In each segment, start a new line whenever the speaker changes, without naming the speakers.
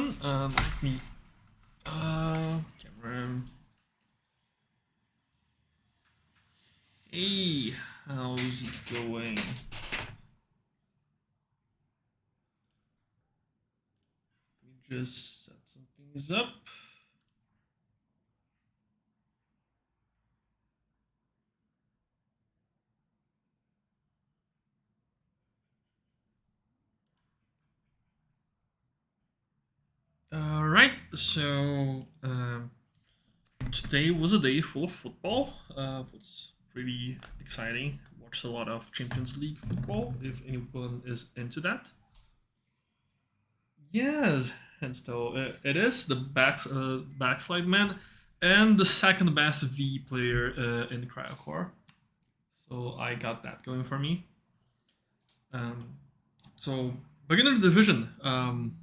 everyone. Let me camera. Hey, how's it going? Let me just set some things up. All right, so today was a day full of football. It's pretty exciting. Watched a lot of Champions League football. If anyone is into that, yes, and so it is the backslide man and the second best V player in Cryocore. So I got that going for me. So beginner division.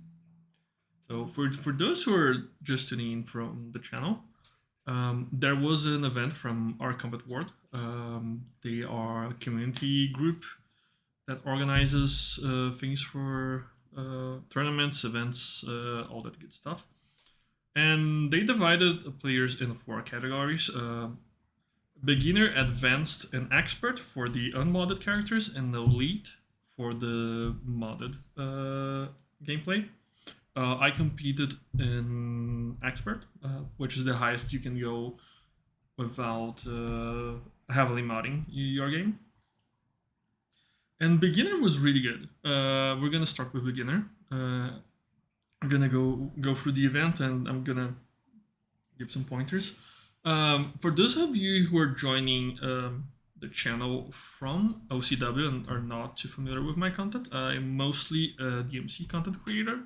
So for those who are just tuning in from the channel, there was an event from our Combat World. They are a community group that organizes things for tournaments, events, all that good stuff. And they divided players in 4 categories. Beginner, advanced, and expert for the unmodded characters, and elite for the modded gameplay. I competed in expert, which is the highest you can go without heavily modding your game. And beginner was really good. We're gonna start with beginner. I'm gonna go through the event, and I'm gonna give some pointers. For those of you who are joining the channel from OCW and are not too familiar with my content, I'm mostly a DMC content creator,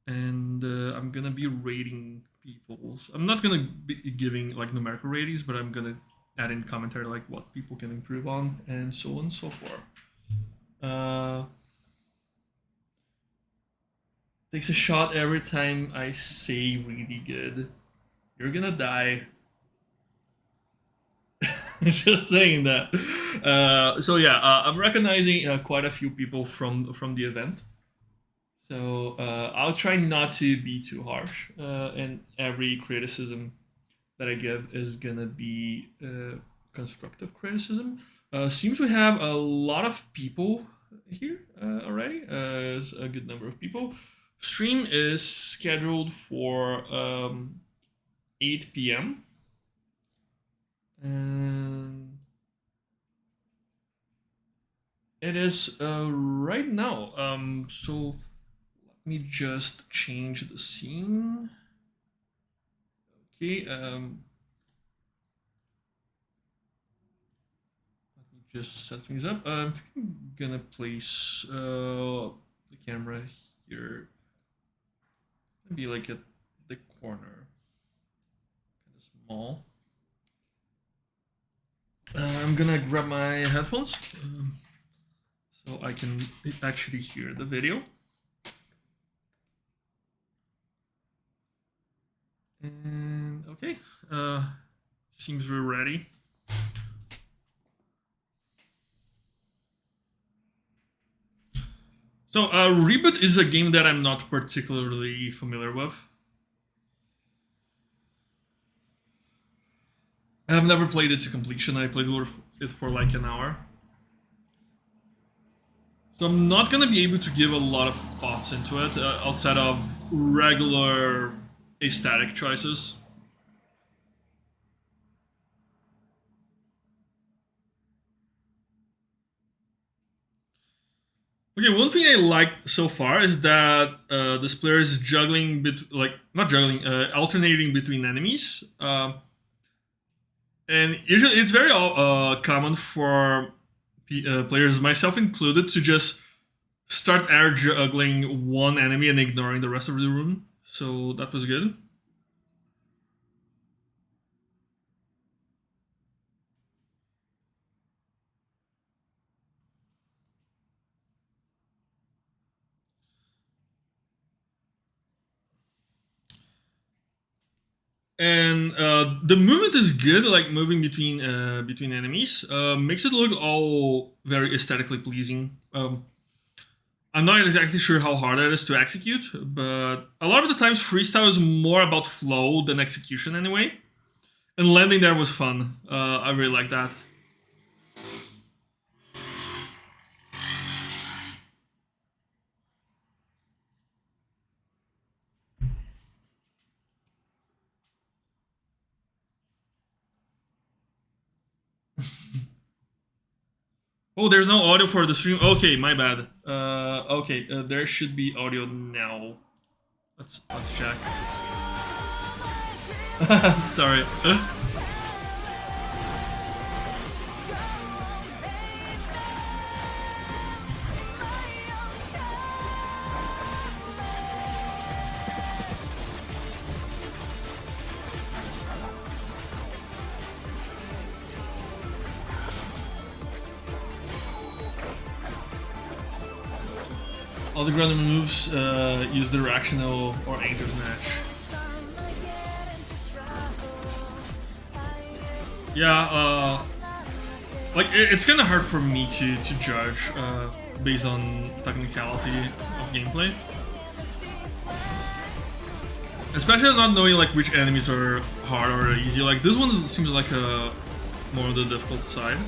and I'm gonna be rating people. I'm not gonna be giving like numerical ratings, but I'm gonna add in commentary like what people can improve on and so on and so forth. Takes a shot every time I say really good. You're gonna die. Just saying that. So yeah, I'm recognizing quite a few people from the event. So I'll try not to be too harsh, and every criticism that I give is gonna be constructive criticism. Seems we have a lot of people here already. It's a good number of people. Stream is scheduled for 8 p.m. And it is right now. So let me just change the scene. Okay. Let me just set things up. I'm gonna place the camera here. Maybe like at the corner, kind of small. I'm gonna grab my headphones so I can actually hear the video. And okay, seems we're ready. So Reboot is a game that I'm not particularly familiar with. I have never played it to completion. I played it for like an hour. So I'm not gonna be able to give a lot of thoughts into it outside of regular aesthetic choices. Okay, one thing I like so far is that this player is juggling, not juggling, alternating between enemies. And usually it's very common for players, myself included, to just start air juggling one enemy and ignoring the rest of the room. So that was good. And the movement is good, like moving between enemies. Makes it look all very aesthetically pleasing. I'm not exactly sure how hard it is to execute, but a lot of the times freestyle is more about flow than execution anyway. And landing there was fun. I really like that. Oh, there's no audio for the stream. Okay, my bad. Okay, there should be audio now. Let's check. Sorry. All the ground moves use directional or anchor smash. Yeah, like it's kind of hard for me to judge based on technicality of gameplay, especially not knowing like which enemies are hard or easy. Like this one seems like a more on the difficult side.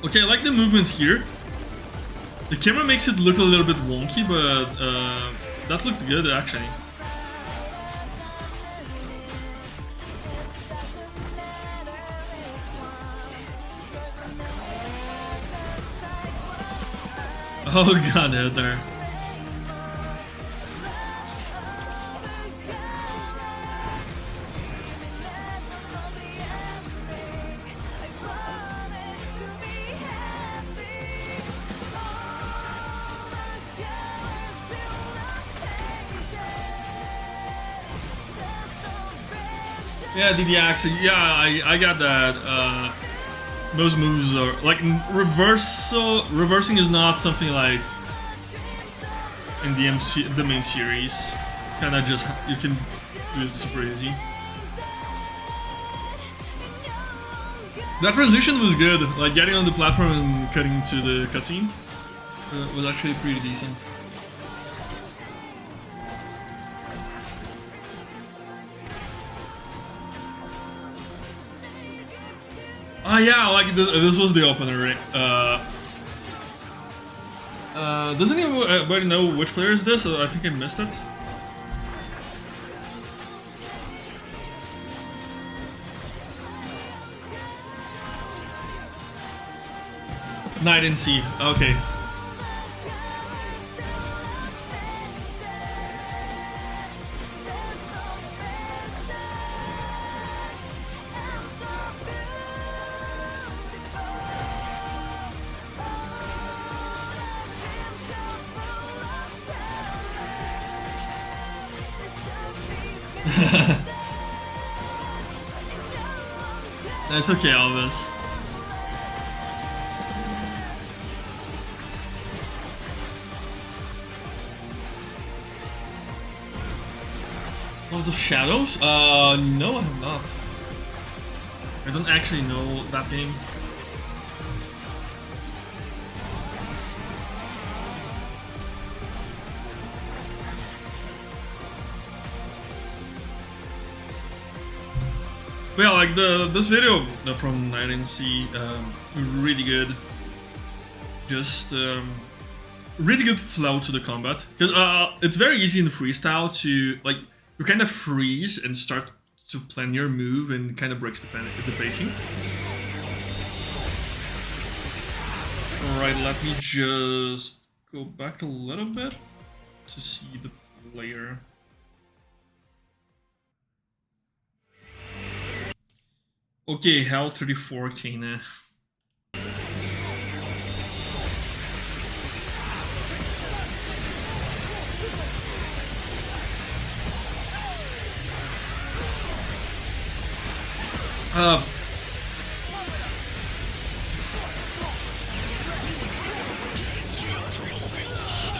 Okay, I like the movement here. The camera makes it look a little bit wonky, but that looked good actually. Oh god, there. Yeah, DDX. Yeah, I got that. Most moves are like reversing is not something like in the main series. Kind of just you can do it super easy. That transition was good. Like getting on the platform and cutting into the cutscene was actually pretty decent. Yeah, like this was the opener. Doesn't anybody know which player is this? I think I missed it. No, I didn't see. Okay. That's okay, Elvis. Lords of Shadows? No, I have not. I don't actually know that game. Well, like this video from 9MC, really good. Just really good flow to the combat, because it's very easy in freestyle to like you kind of freeze and start to plan your move, and kind of breaks the pacing. All right, let me just go back a little bit to see the player. Okay, Hell 34K now.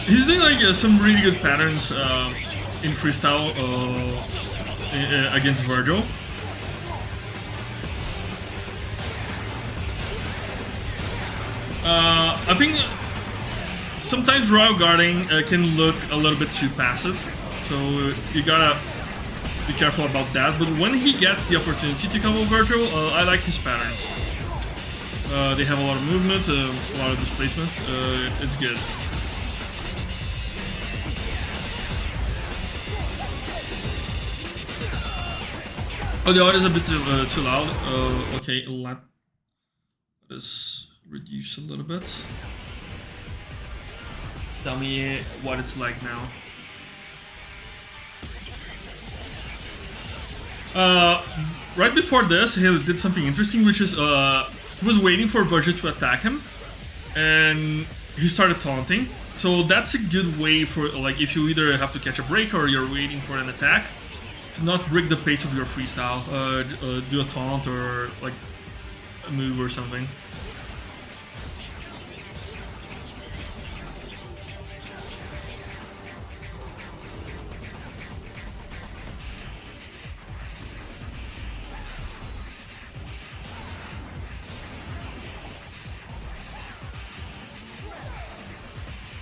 He's doing like some really good patterns in freestyle against Virgil. I think sometimes royal guarding can look a little bit too passive, so you gotta be careful about that. But when he gets the opportunity to combo Virgil, I like his patterns. They have a lot of movement, a lot of displacement. It's good. Oh, the audio is a bit too loud. Okay, let's reduce a little bit. Tell me what it's like now. Right before this, he did something interesting, which is he was waiting for Virgil to attack him, and he started taunting. So that's a good way for, like, if you either have to catch a break or you're waiting for an attack, to not break the pace of your freestyle. Do a taunt or like a move or something.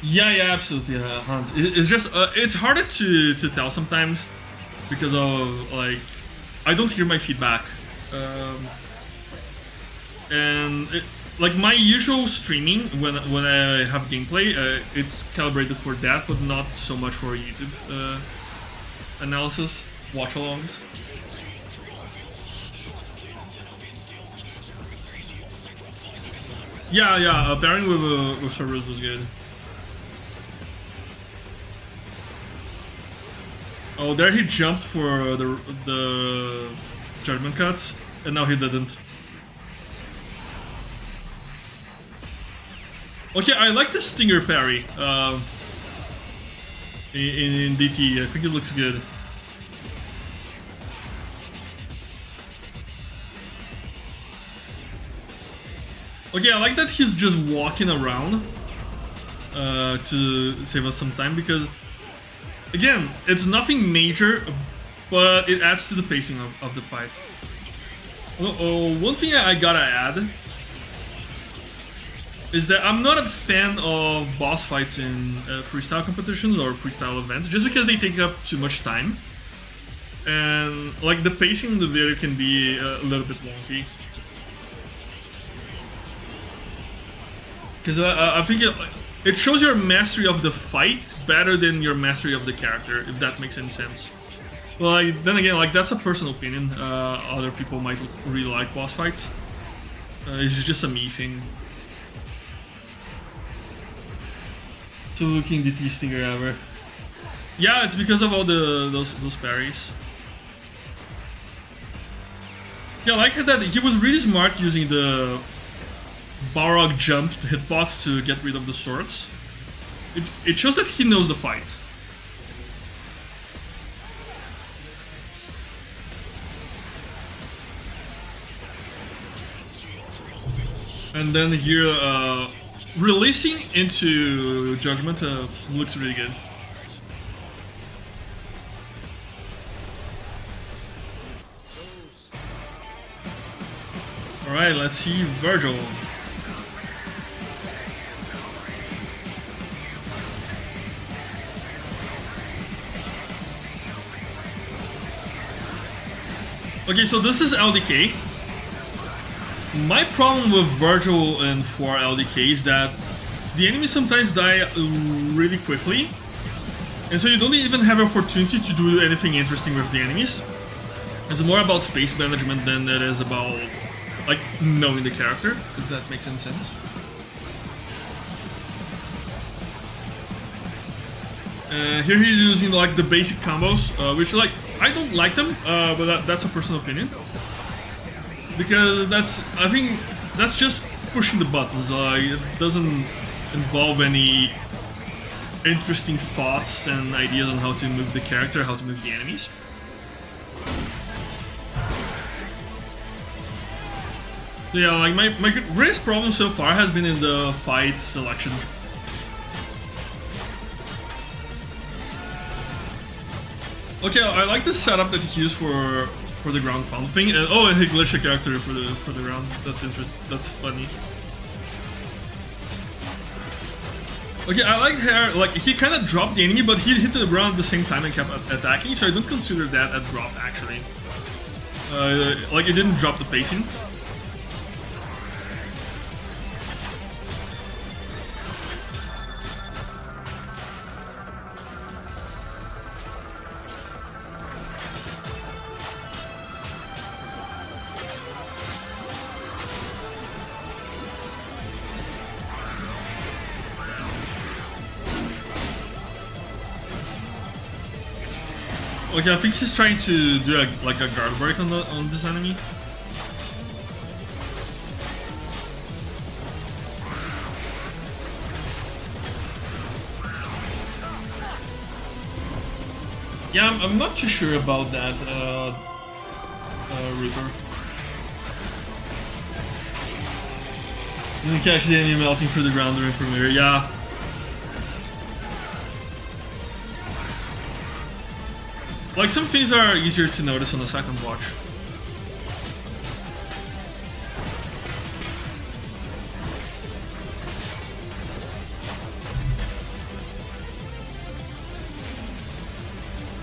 Yeah, absolutely, Hans. It's just it's harder to tell sometimes because of like I don't hear my feedback, and like my usual streaming when I have gameplay, it's calibrated for that, but not so much for YouTube analysis, watch-alongs. Yeah. Pairing with servers was good. Oh, there he jumped for the judgment cuts, and now he didn't. Okay, I like the stinger parry in DT. I think it looks good. Okay, I like that he's just walking around to save us some time because, again, it's nothing major, but it adds to the pacing of the fight. One thing I gotta add is that I'm not a fan of boss fights in freestyle competitions or freestyle events, just because they take up too much time. And like the pacing in the video can be a little bit wonky. Because I think it shows your mastery of the fight better than your mastery of the character, if that makes any sense. Well, then again, like that's a personal opinion. Other people might really like boss fights. It's just a me thing. To looking DT stinger ever. Yeah, it's because of all those parries. Yeah, I like that he was really smart using the Balrog jump hitbox to get rid of the swords. It shows that he knows the fight. And then here, releasing into Judgment looks really good. Alright, let's see Virgil. Okay, so this is LDK. My problem with Virgil and 4 LDK is that the enemies sometimes die really quickly, and so you don't even have an opportunity to do anything interesting with the enemies. It's more about space management than it is about like knowing the character, if that makes any sense. Here he's using like the basic combos, which like I don't like them, but that's a personal opinion. Because I think that's just pushing the buttons. It doesn't involve any interesting thoughts and ideas on how to move the character, how to move the enemies. So yeah, like my greatest problem so far has been in the fight selection. Okay, I like the setup that he used for the ground pumping. And he glitched the character for the ground. That's interesting. That's funny. Okay, I like how like he kind of dropped the enemy, but he hit the ground at the same time and kept attacking. So I don't consider that a drop actually. Like it didn't drop the pacing. Okay, I think he's trying to do like a guard break on this enemy. Yeah, I'm not too sure about that, Reaper. Didn't catch the enemy melting through the ground during premiere, yeah. Like, some things are easier to notice on the second watch.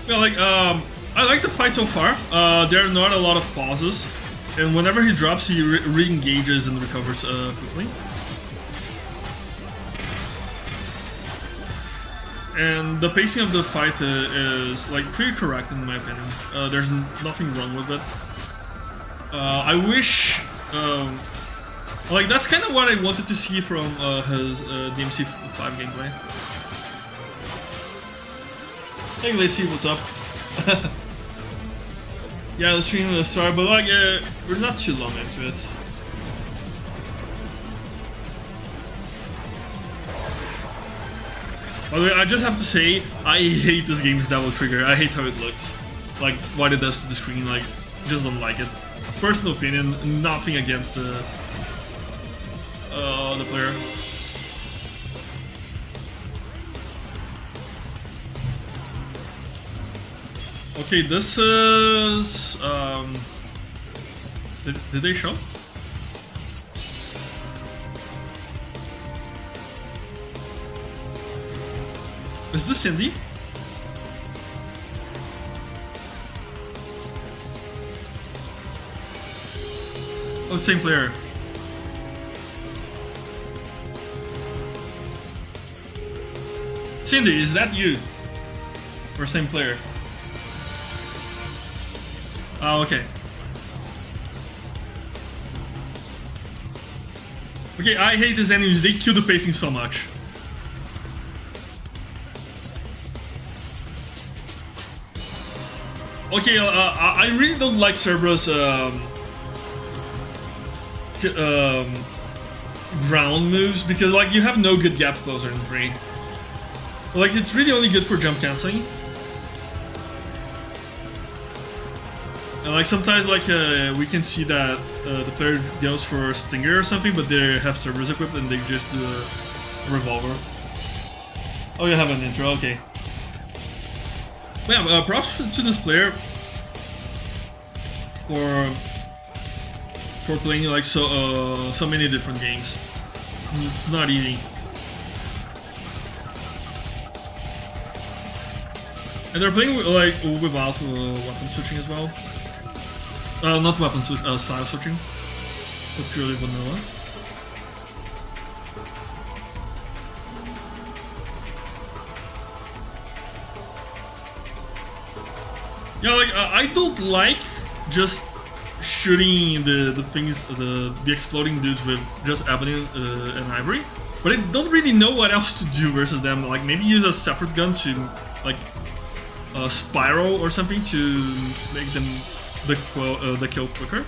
Yeah, like, I like the fight so far. There are not a lot of pauses. And whenever he drops, he re-engages and recovers quickly. And the pacing of the fight is like pretty correct in my opinion. There's nothing wrong with it. I wish, like that's kind of what I wanted to see from his DMC5 gameplay. Hey, let's see what's up. Yeah, the stream is sorry, but like we're not too long into it. By the way, I just have to say, I hate this game's double trigger. I hate how it looks. Like, what it does to the screen, like, just don't like it. Personal opinion, nothing against the player. Okay, this is, did they show? Is this Cindy? Oh, same player. Cindy, is that you? Or same player? Oh, okay. Okay, I hate these enemies, they kill the pacing so much. Okay, I really don't like Cerberus ground moves because like you have no good gap closer in 3. Like it's really only good for jump canceling. And like sometimes like we can see that the player goes for a stinger or something, but they have Cerberus equipped and they just do a revolver. Oh, you have an intro, okay. Yeah, props to this player for playing like so many different games. It's not easy. And they're playing like without weapon switching as well. Not weapon switch, style switching, but purely vanilla. Yeah, like I don't like just shooting the things, the exploding dudes with just Ebony and Ivory, but I don't really know what else to do versus them. Like maybe use a separate gun to like spiral or something to make them the kill quicker.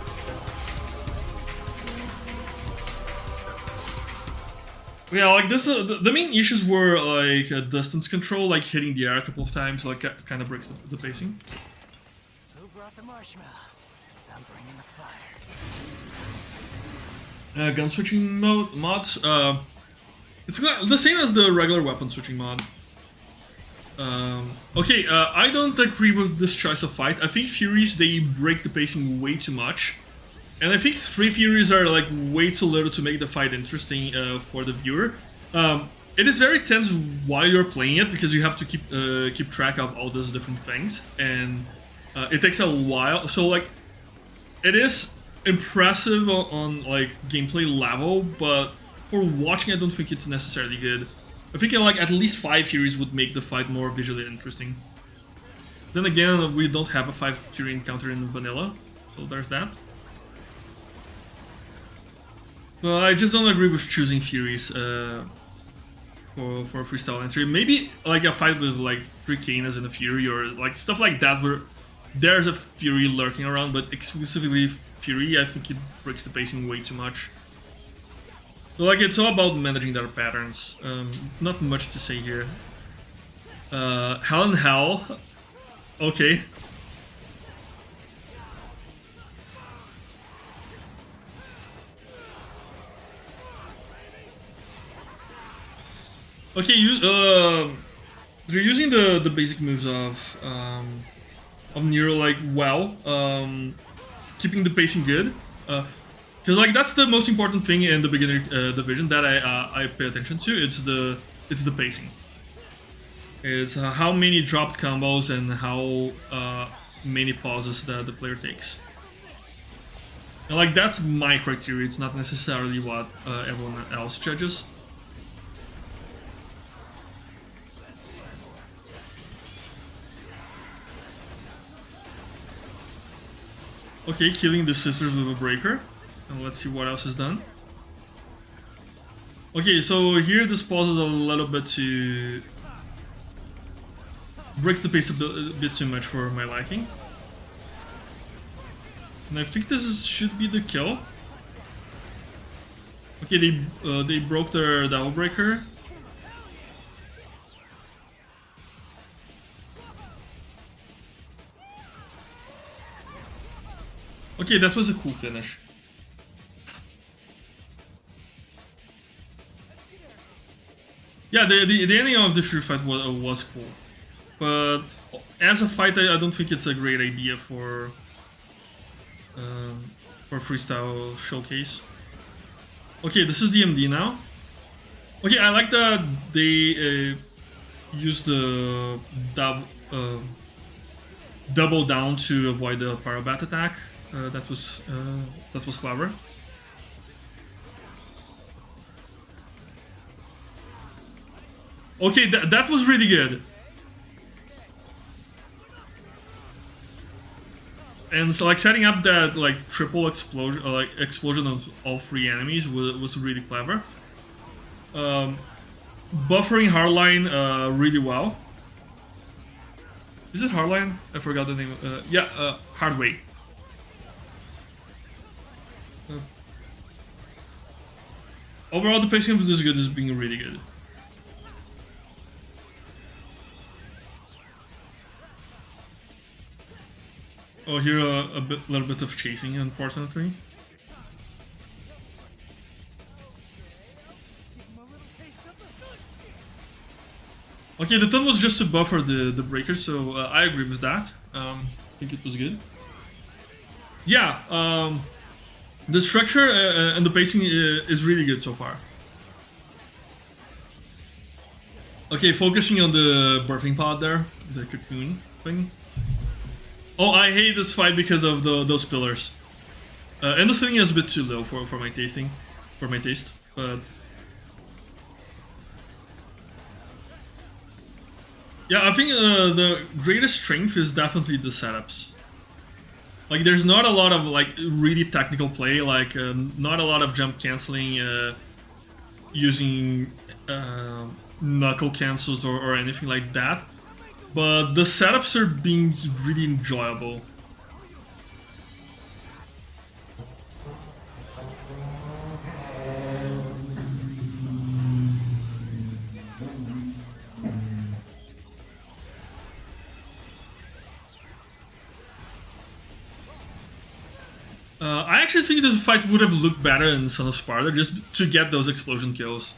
Yeah, like this. The main issues were like distance control, like hitting the air a couple of times, like kind of breaks the pacing.
The marshmallows. I'm bringing the fire.
Gun switching mods. It's not the same as the regular weapon switching mod. Okay, I don't agree with this choice of fight. I think Furies, they break the pacing way too much. And I think 3 Furies are like way too little to make the fight interesting for the viewer. it is very tense while you're playing it because you have to keep track of all those different things, and it takes a while. So like, it is impressive on like gameplay level, but for watching, I don't think it's necessarily good. I think like at least 5 Furies would make the fight more visually interesting. Then again, we don't have a 5 Fury encounter in vanilla, so there's that. But I just don't agree with choosing Furies for freestyle entry. Maybe like a fight with like 3 Kanas and a Fury or like stuff like that where there's a Fury lurking around, but exclusively Fury, I think it breaks the pacing way too much. So like it's all about managing their patterns. Not much to say here. Hell and Hell. Okay. Okay, they're using the basic moves of Nero like well, keeping the pacing good. Because like that's the most important thing in the beginner division that I pay attention to. It's the pacing. It's how many dropped combos and how many pauses that the player takes. And like that's my criteria. It's not necessarily what everyone else judges. Okay, killing the sisters with a breaker. And let's see what else is done. Okay, so here this pauses a little bit to... breaks the pace a bit too much for my liking. And I think this should be the kill. Okay, they broke their double breaker. Okay, that was a cool finish. Yeah, the ending of the Fury fight was cool. But as a fight, I don't think it's a great idea for freestyle showcase. Okay, this is DMD now. Okay, I like that they use the double down to avoid the Parabat attack. That was clever. Okay, that was really good. And so, like setting up that like triple explosion, explosion of all 3 enemies was really clever. Buffering Hardline really well. Is it Hardline? I forgot the name. Yeah, Hardway. Overall, the pacing of this good is being really good. Oh, here little bit of chasing, unfortunately. Okay, the ton was just to buffer the breaker, so I agree with that. I think it was good. Yeah, the structure and the pacing is really good so far. Okay, focusing on the birthing pod there, the cocoon thing. Oh, I hate this fight because of those pillars. And the ceiling is a bit too low for my taste, but yeah, I think the greatest strength is definitely the setups. Like, there's not a lot of like really technical play, like not a lot of jump canceling, using knuckle cancels or anything like that. But the setups are being really enjoyable. I actually think this fight would have looked better in Son of Sparta just to get those explosion kills.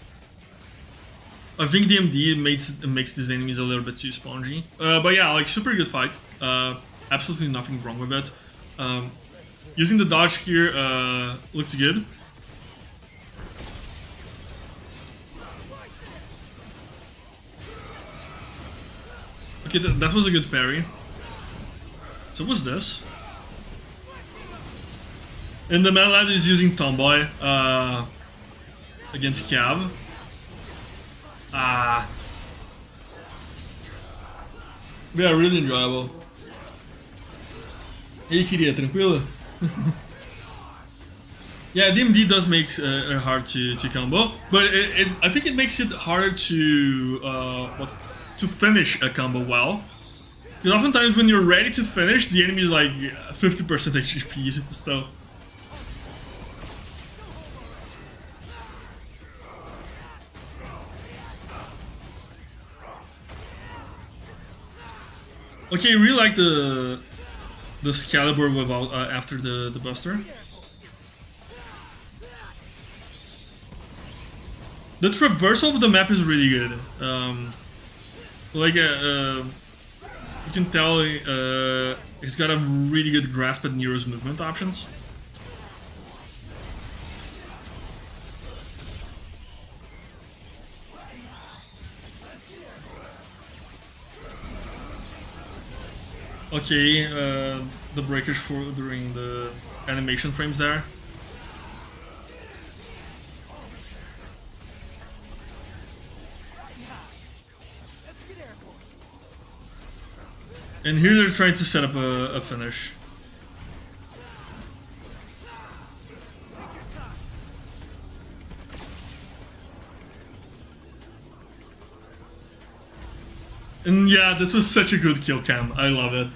I think DMD makes these enemies a little bit too spongy. But yeah, like super good fight. Absolutely nothing wrong with it. Using the dodge here looks good. Okay, that was a good parry. So what's this? And the man lad is using Tomboy against Cav. Yeah, really enjoyable. Hey, Kiria, tranquilo? Yeah, DMD does make it hard to combo, but I think it makes it harder to finish a combo well. Because oftentimes when you're ready to finish, the enemy is like 50% HP, so. Okay, I really like the Excalibur without after the Buster. The traversal of the map is really good. You can tell he's got a really good grasp at Nero's movement options. Okay, the breakers for during the animation frames there. And here they're trying to set up a finish. And yeah, this was such a good kill cam. I love it.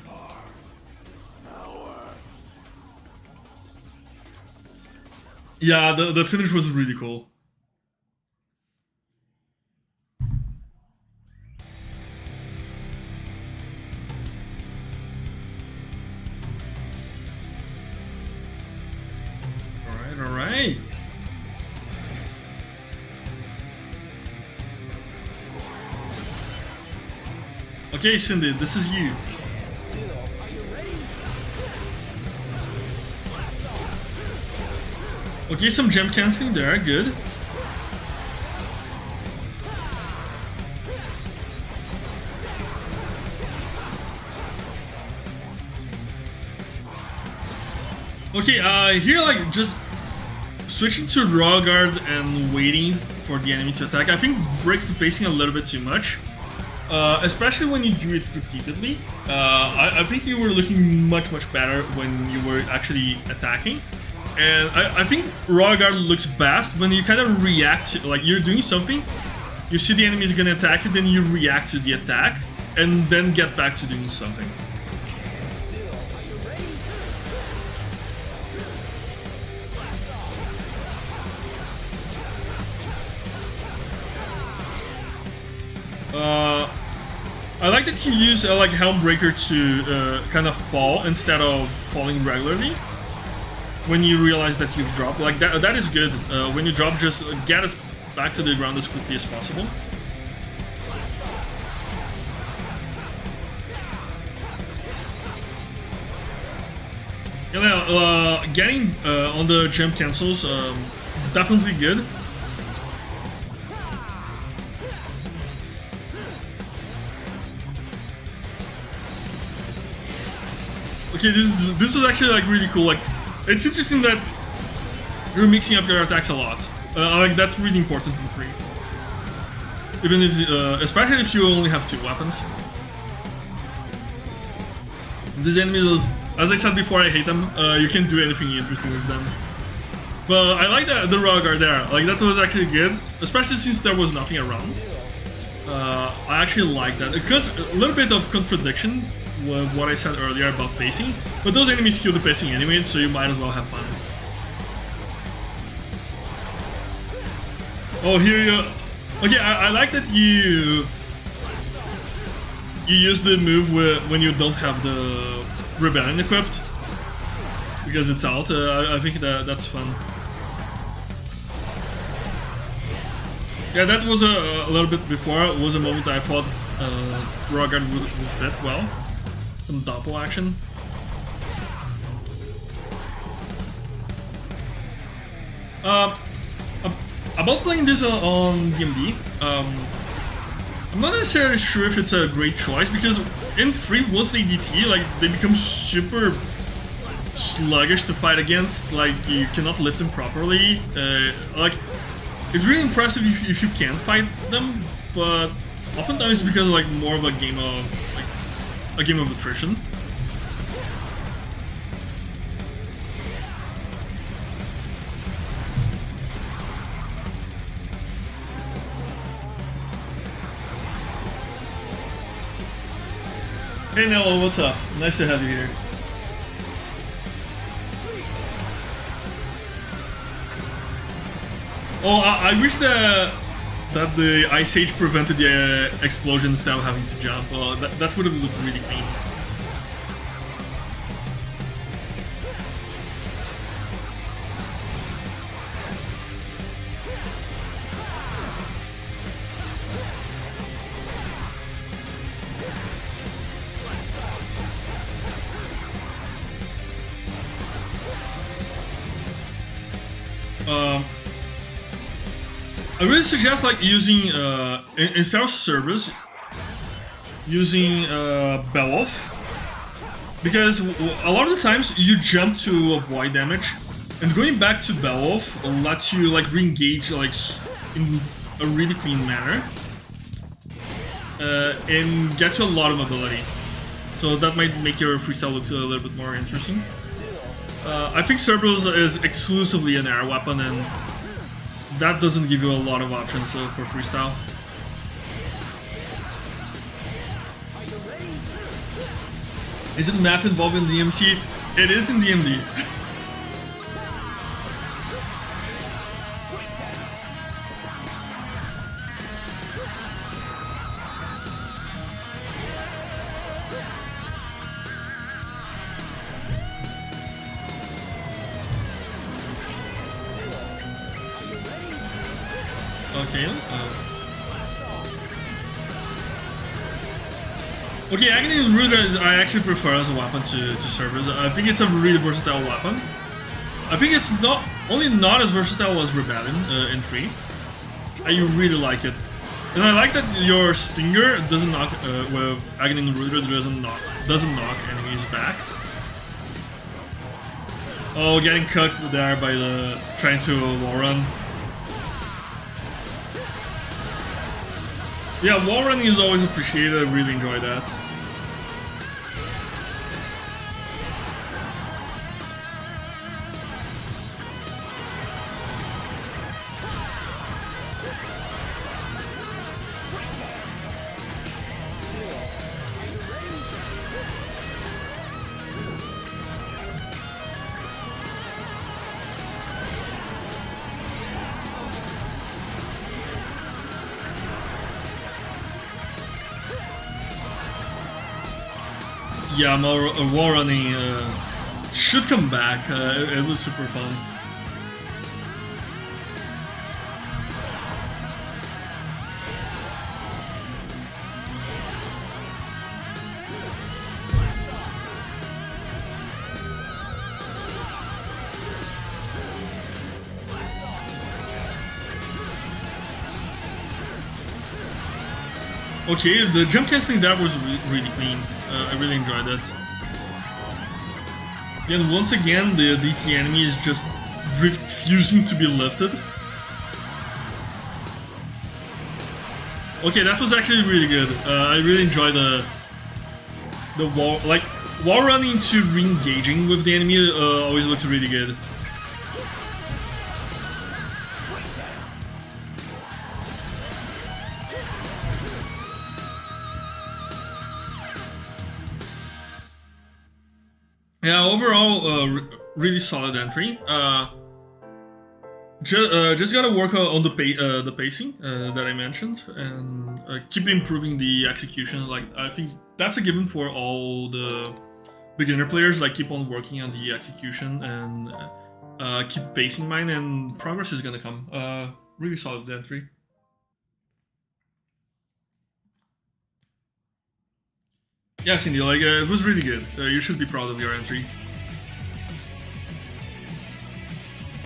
Yeah, the finish was really cool. Alright. Okay, Cindy, this is you. Okay, some gem canceling there, good. Okay, here like just switching to raw guard and waiting for the enemy to attack, I think breaks the pacing a little bit too much. Especially when you do it repeatedly. I think you were looking much better when you were actually attacking. And I think raw guard looks best when you kind of react to, like you're doing something, you see the enemy is gonna attack it, then you react to the attack, and then get back to doing something. I like that you use like Helmbreaker to kind of fall instead of falling regularly. When you realize that you've dropped, like that is good. When you drop, just get us back to the ground as quickly as possible. Yeah, getting on the jump cancels, definitely good. Okay, this was actually like really cool. Like, it's interesting that you're mixing up your attacks a lot. Like that's really important in free. Even if, especially if you only have 2 weapons. These enemies, as I said before, I hate them. You can't do anything interesting with them. But I like the raw guard there. Like that was actually good, especially since there was nothing around. I actually like that. A little bit of contradiction with what I said earlier about pacing, but those enemies kill the pacing anyway, so you might as well have fun. Oh, here you... Okay, I like that you use the move when you don't have the Rebellion equipped, because it's out. I think that's fun. Yeah, that was a little bit before. It was a moment I thought raw guard would fit well. Some doppel action. About playing this on DMD, I'm not necessarily sure if it's a great choice because in free, once they DT, like they become super sluggish to fight against. Like you cannot lift them properly. Like it's really impressive if you can fight them, but oftentimes it's because like more of a game of attrition. Hey Nello, what's up? Nice to have you here. Oh, I wish that the Ice Age prevented the explosion instead of having to jump. That would have looked really clean. I really suggest like using instead of Cerberus, using Beloff, because a lot of the times you jump to avoid damage, and going back to Beloff lets you like re-engage like in a really clean manner, and gets you a lot of mobility. So that might make your freestyle look a little bit more interesting. I think Cerberus is exclusively an air weapon, and that doesn't give you a lot of options for freestyle. Is it map involved in DMC? It is in DMD. Okay. Okay, Agony and Ruder I actually prefer as a weapon to Cerberus. I think it's a really versatile weapon. I think it's not as versatile as Rebellion in 3. I really like it. And I like that your Stinger doesn't knock, with Agony and Ruder doesn't knock enemies back. Oh, getting cooked there by the trying to wall run. Yeah, wall running is always appreciated. I really enjoy that. Yeah, more wall running should come back. It was super fun. Okay, the jump casting that was really clean. I really enjoyed that. And once again, the DT enemy is just refusing to be lifted. Okay, that was actually really good. I really enjoyed the wall running to re-engaging with the enemy always looks really good. Yeah, overall, really solid entry. Just gotta work on the pacing that I mentioned, and keep improving the execution. Like I think that's a given for all the beginner players. Like keep on working on the execution and keep pacing mine, and progress is gonna come. Really solid entry. Yeah, Cindy, like it was really good. You should be proud of your entry.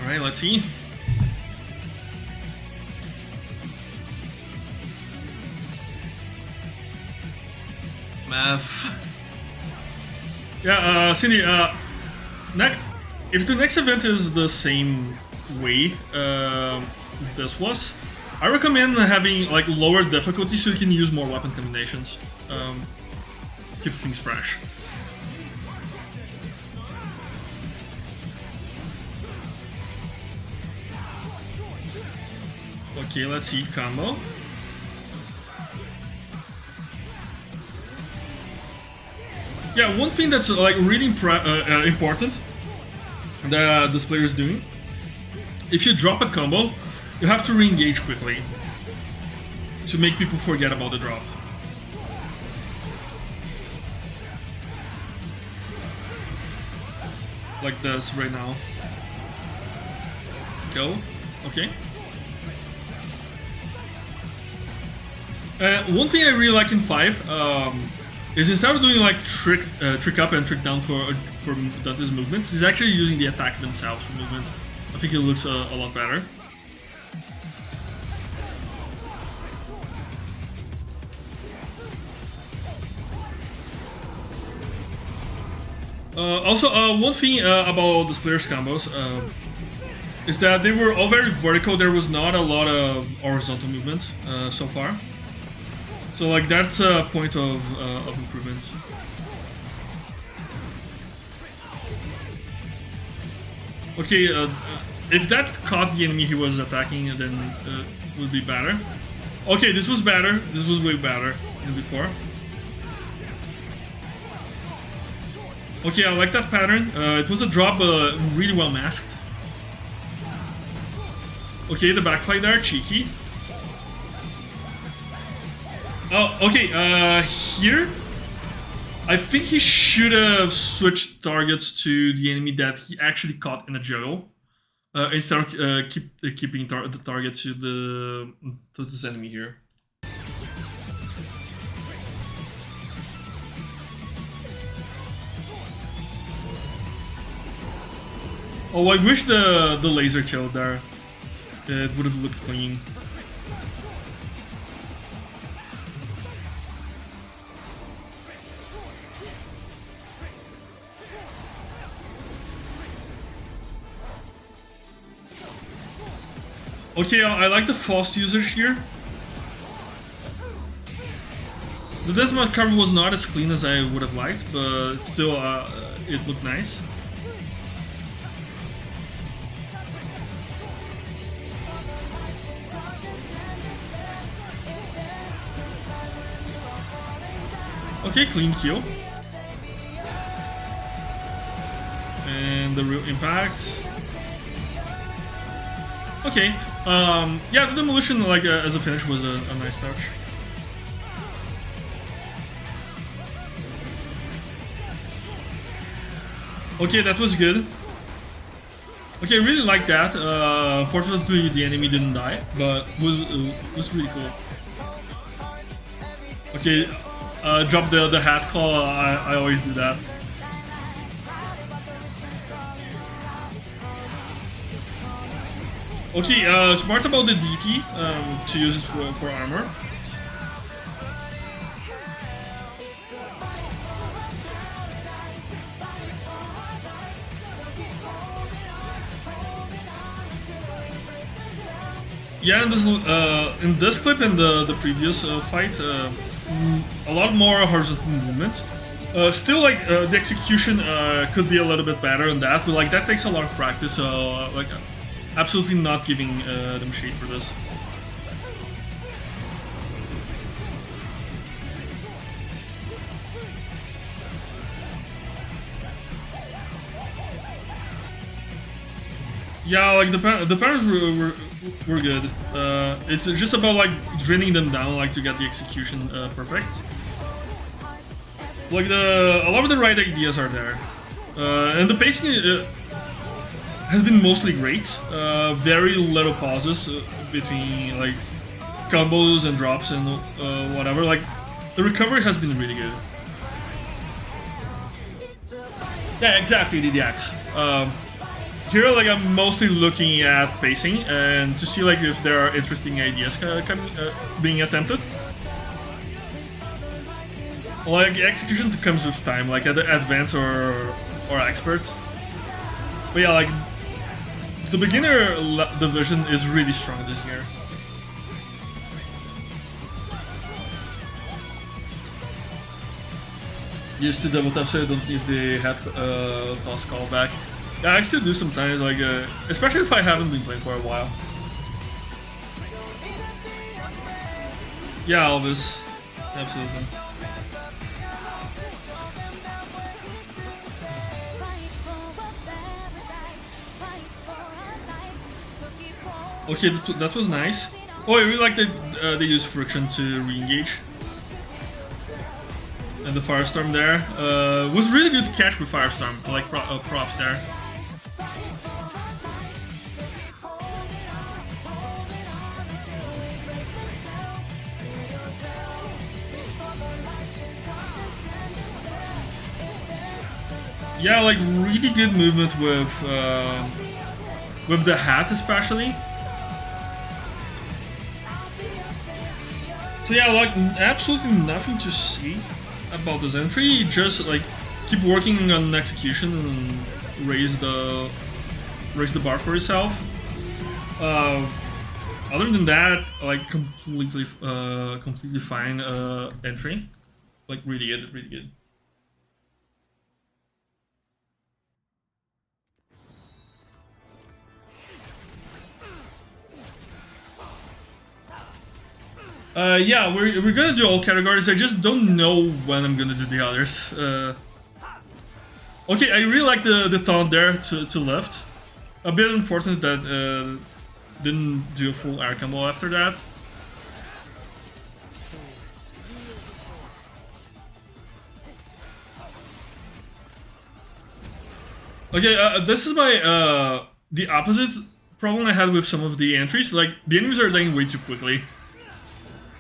All right, let's see. Math. Yeah, Cindy, if the next event is the same way this was, I recommend having like lower difficulty so you can use more weapon combinations. Keep things fresh. Okay, let's see combo. Yeah, one thing that's like really important that this player is doing, if you drop a combo, you have to re-engage quickly to make people forget about the drop. Like this right now. Go. Okay. One thing I really like in 5 is instead of doing like trick up and trick down for Dante's movements, he's actually using the attacks themselves for movement. I think it looks a lot better. Also, one thing about this player's combos is that they were all very vertical. There was not a lot of horizontal movement so far. So like that's a point of improvement. Okay, if that caught the enemy he was attacking, then it would be better. Okay, this was better. This was way better than before. Okay, I like that pattern. It was a drop, really well masked. Okay, the backslide there, cheeky. Oh, okay, here, I think he should have switched targets to the enemy that he actually caught in a juggle, instead of keeping the target to this enemy here. Oh, I wish the laser killed there. It would have looked clean. Okay, I like the fast usage here. The Desmond cover was not as clean as I would have liked, but still, it looked nice. Okay, clean kill. And the real impact. Okay, yeah, the demolition like as a finish was a nice touch. Okay, that was good. Okay, I really like that. Fortunately, the enemy didn't die, but was really cool. Okay, drop the hat call. I always do that. Okay, smart about the DT to use it for armor. Yeah, in this clip and the previous fight, a lot more horizontal movement. Still, like the execution could be a little bit better on that, but like that takes a lot of practice. So like. Absolutely not giving them shade for this. Yeah, like the patterns were good. It's just about like drilling them down, like to get the execution perfect. Like a lot of the right ideas are there, and the pacing. Has been mostly great. Very little pauses between like combos and drops and whatever. Like the recovery has been really good. Yeah, exactly, DDX. Here, like I'm mostly looking at pacing and to see like if there are interesting ideas being attempted. Like execution comes with time, like at advanced or expert. But yeah, like the beginner division is really strong this year. Used to double tap so I don't use the head toss callback. Yeah, I still do sometimes, like especially if I haven't been playing for a while. Yeah, Elvis, absolutely. Okay, that was nice. Oh, I really like that they use friction to re-engage. And the Firestorm there was really good to catch with Firestorm, like props there. Yeah, like really good movement with the hat especially. So yeah, like absolutely nothing to say about this entry. Just like keep working on execution and raise the bar for yourself. Other than that, like completely fine entry. Like really good, really good. Yeah, we're gonna do all categories. I just don't know when I'm gonna do the others. Okay, I really like the taunt there to left. A bit unfortunate that didn't do a full air combo after that. Okay, this is my the opposite problem I had with some of the entries. Like the enemies are dying way too quickly.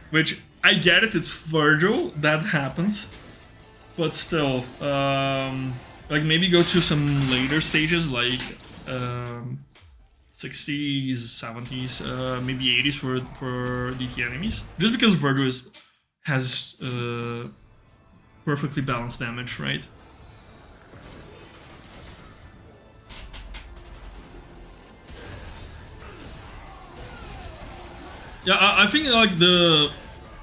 Which, I get it, it's Virgil, that happens. But still, like maybe go to some later stages, like 60s, 70s, maybe 80s for DT enemies. Just because Virgil has perfectly balanced damage, right? Yeah, I think like the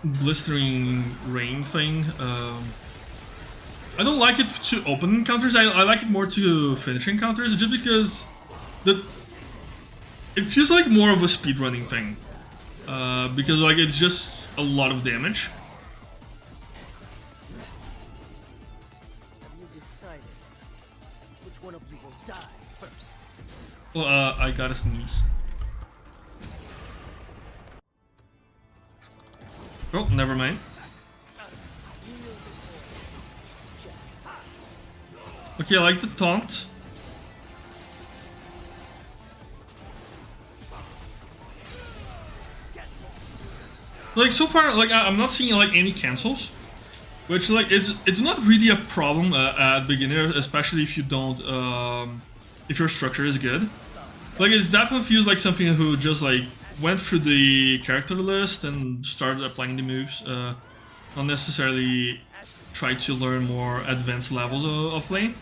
blistering rain thing. I don't like it to open encounters. I like it more to finish encounters, just because it feels like more of a speedrunning thing. Because like it's just a lot of damage.
Have you decided which one of you will die first?
Well, I gotta sneeze. Oh, never mind. Okay, I like the taunt. Like so far, like I'm not seeing like any cancels, which like it's not really a problem at beginner, especially if you don't if your structure is good. Like it definitely feels like something who just like went through the character list and started applying the moves, not necessarily try to learn more advanced levels of play.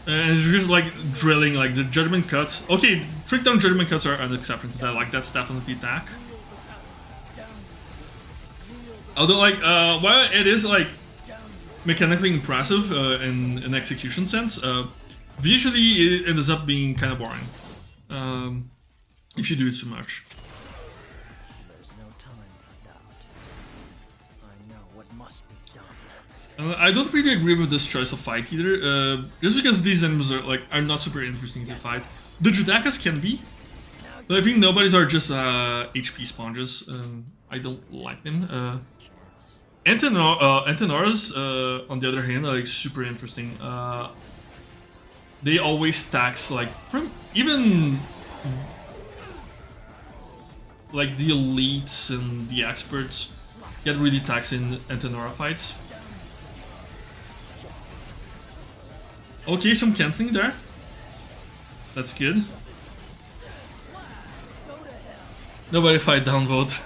And it's just like drilling, like the judgment cuts. Okay, trick down judgment cuts are unacceptable to that, like that's definitely attack. Although like, while it is like mechanically impressive in an execution sense, visually it ends up being kind of boring. If you do it too much.
There's no time for doubt. I know what must be done.
I don't really agree with this choice of fight either, just because these enemies are not super interesting to fight. The Judakas can be, but I think nobodies are just HP sponges. I don't like them. Antenoras, on the other hand, are like super interesting. They always tax like even like the elites and the experts get really taxed in Antenora fights. Okay, some canceling there. That's good. Nobody fight downvote.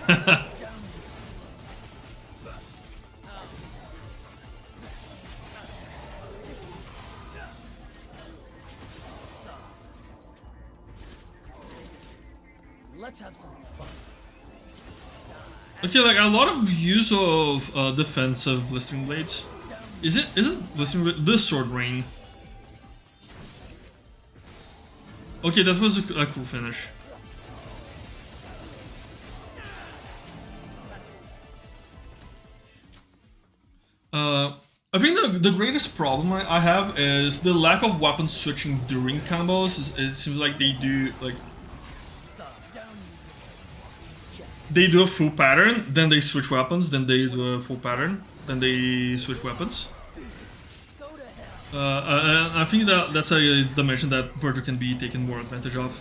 Let's have some fun.
Okay, like a lot of use of defensive blistering blades. Isn't blistering blade this sword rain? Okay, that was a cool finish. I think the greatest problem I have is the lack of weapon switching during combos. It seems like they do they do a full pattern, then they switch weapons, then they do a full pattern, then they switch weapons. And I think that's a dimension that Virgil can be taken more advantage of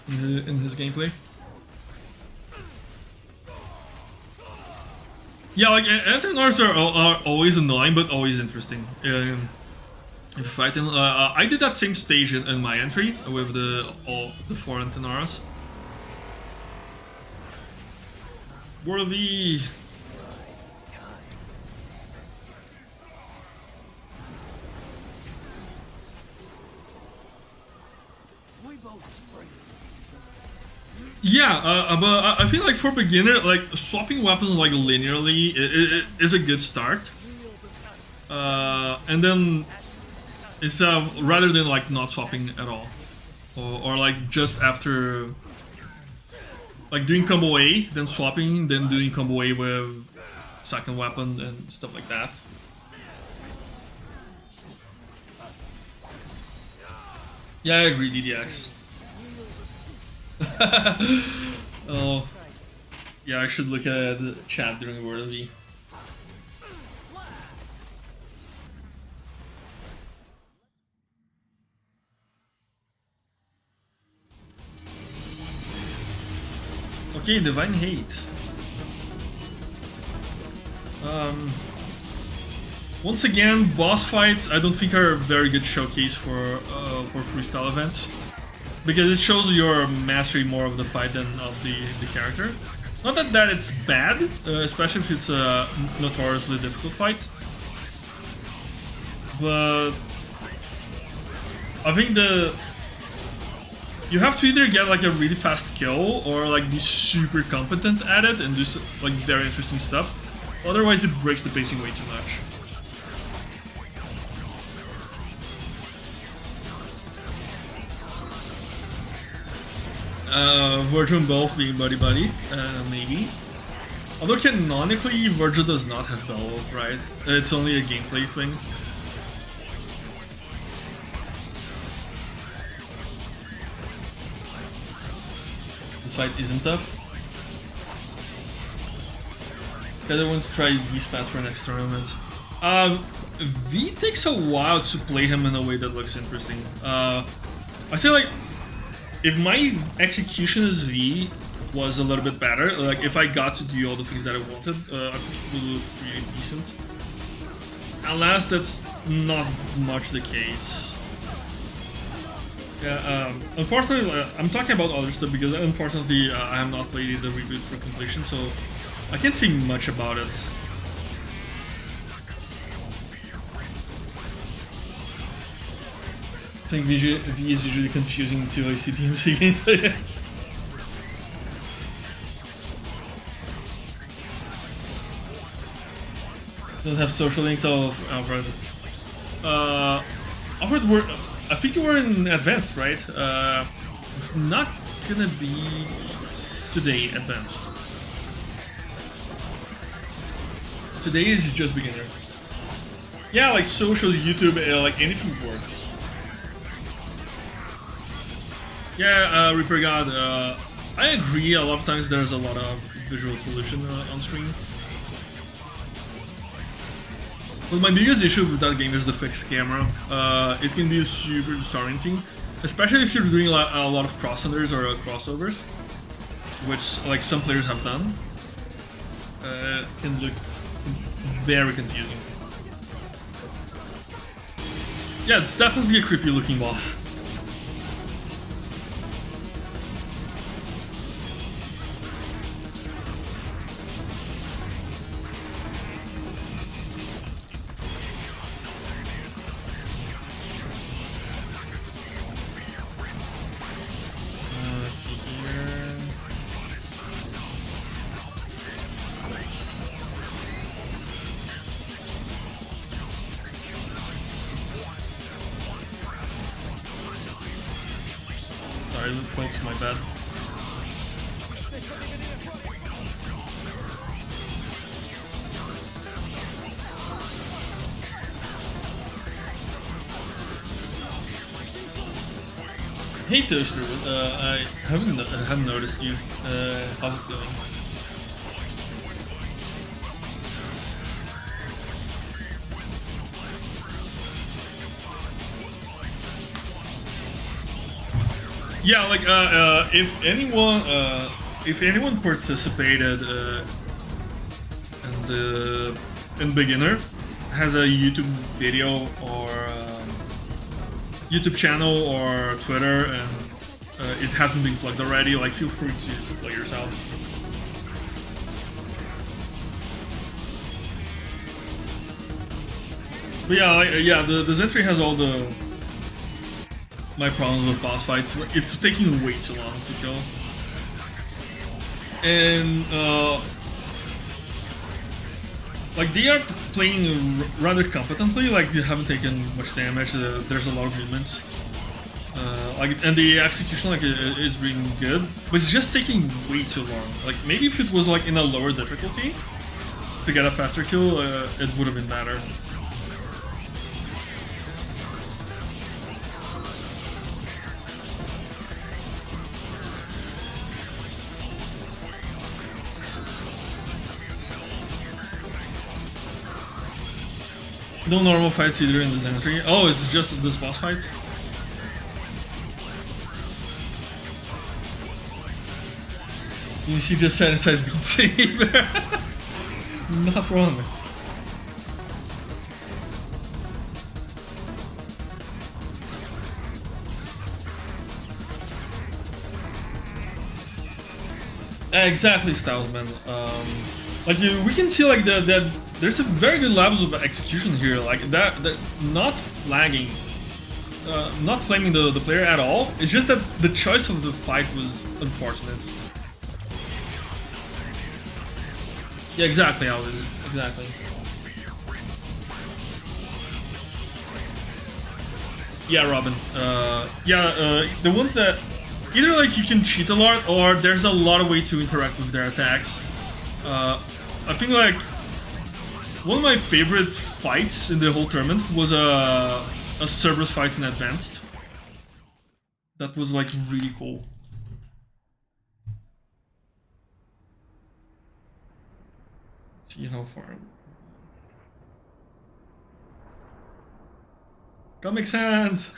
in his gameplay. Yeah, like anti-nars are always annoying, but always interesting. If fighting, I did that same stage in my entry with all the 4 anti-nars. Worthy. Yeah, but I feel like for beginner, like swapping weapons like linearly is a good start. And then instead of, rather than like not swapping at all, or like just after, like doing combo A, then swapping, then doing combo A with second weapon and stuff like that. Yeah, I agree, DDX. Oh, yeah, I should look at the chat during the Worthy. Okay, Divine Hate. Once again, boss fights I don't think are a very good showcase for freestyle events, because it shows your mastery more of the fight than of the character. Not that it's bad, especially if it's a notoriously difficult fight, but I think you have to either get like a really fast kill or like be super competent at it and do like very interesting stuff. Otherwise, it breaks the pacing way too much. Virgil and Belf being buddy-buddy, maybe. Although canonically, Virgil does not have Belf, right? It's only a gameplay thing. This fight isn't tough. Because I want to try V-Spaz for next tournament. V takes a while to play him in a way that looks interesting. I say like, if my execution as V was a little bit better, like if I got to do all the things that I wanted, I think it would look really decent. Alas, that's not much the case. Yeah, unfortunately, I'm talking about other stuff because unfortunately I have not played the reboot for completion, so I can't say much about it. I think V is usually confusing to a CTMC gameplay. Don't have social links of Alfred. Alfred, I think you were in advanced, right? It's not gonna be today advanced. Today is just beginner. Yeah, like socials, YouTube, like anything works. Yeah, Reaper God, I agree, a lot of times there's a lot of visual pollution on screen. But my biggest issue with that game is the fixed camera. It can be super disorienting, especially if you're doing a lot of crossovers or crossovers, which like some players have done. Can look very confusing. Yeah, it's definitely a creepy looking boss. sorry, folks, my bad. Hey Toaster, I haven't noticed you. How's it going? Yeah, like if anyone participated in beginner, has a YouTube video or YouTube channel or Twitter, and it hasn't been plugged already, like feel free to plug yourself. But yeah, this entry has all my problems with boss fights. It's taking way too long to kill. And like they are playing rather competently, like they haven't taken much damage, there's a lot of movements. And the execution like is really good, but it's just taking way too long. Like maybe if it was like in a lower difficulty to get a faster kill, it would have been better. No normal fights either in this entry. Oh, it's just this boss fight? You see, just said inside Beat Saber. Not wrong. Exactly, Stylesman. Like we can see like that there's a very good levels of execution here. Like that not lagging, not flaming the player at all. It's just that the choice of the fight was unfortunate. Yeah, exactly, Alvin. Exactly. Yeah, Robin. The ones that either like you can cheat a lot or there's a lot of way to interact with their attacks. I think like one of my favorite fights in the whole tournament was a Cerberus fight in Advanced. That was like really cool. Let's see how far. Comic Sans!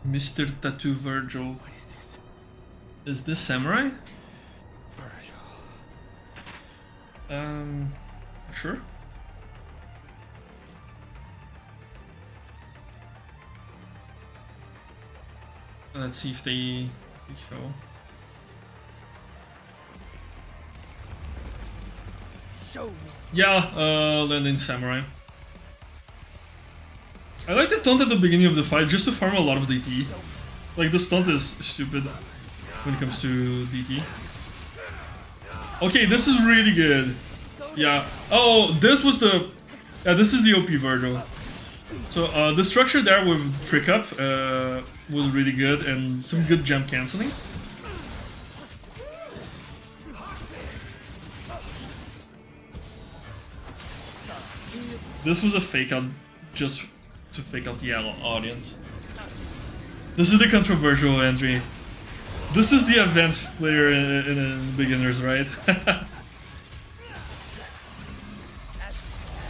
Mr. Tattoo Virgil.
What is this?
Is this Samurai?
Virgil.
Sure. Let's see if they show.
Show me.
Yeah, landing Samurai. I like the taunt at the beginning of the fight just to farm a lot of DT. Like the stunt is stupid when it comes to DT. Okay, this is really good. Yeah. Oh, this was the... Yeah, this is the OP Virgil. So the structure there with Trick Up was really good and some good jump cancelling. This was a fake out just to fake out the audience. This is the controversial entry. This is the advanced player in beginners, right?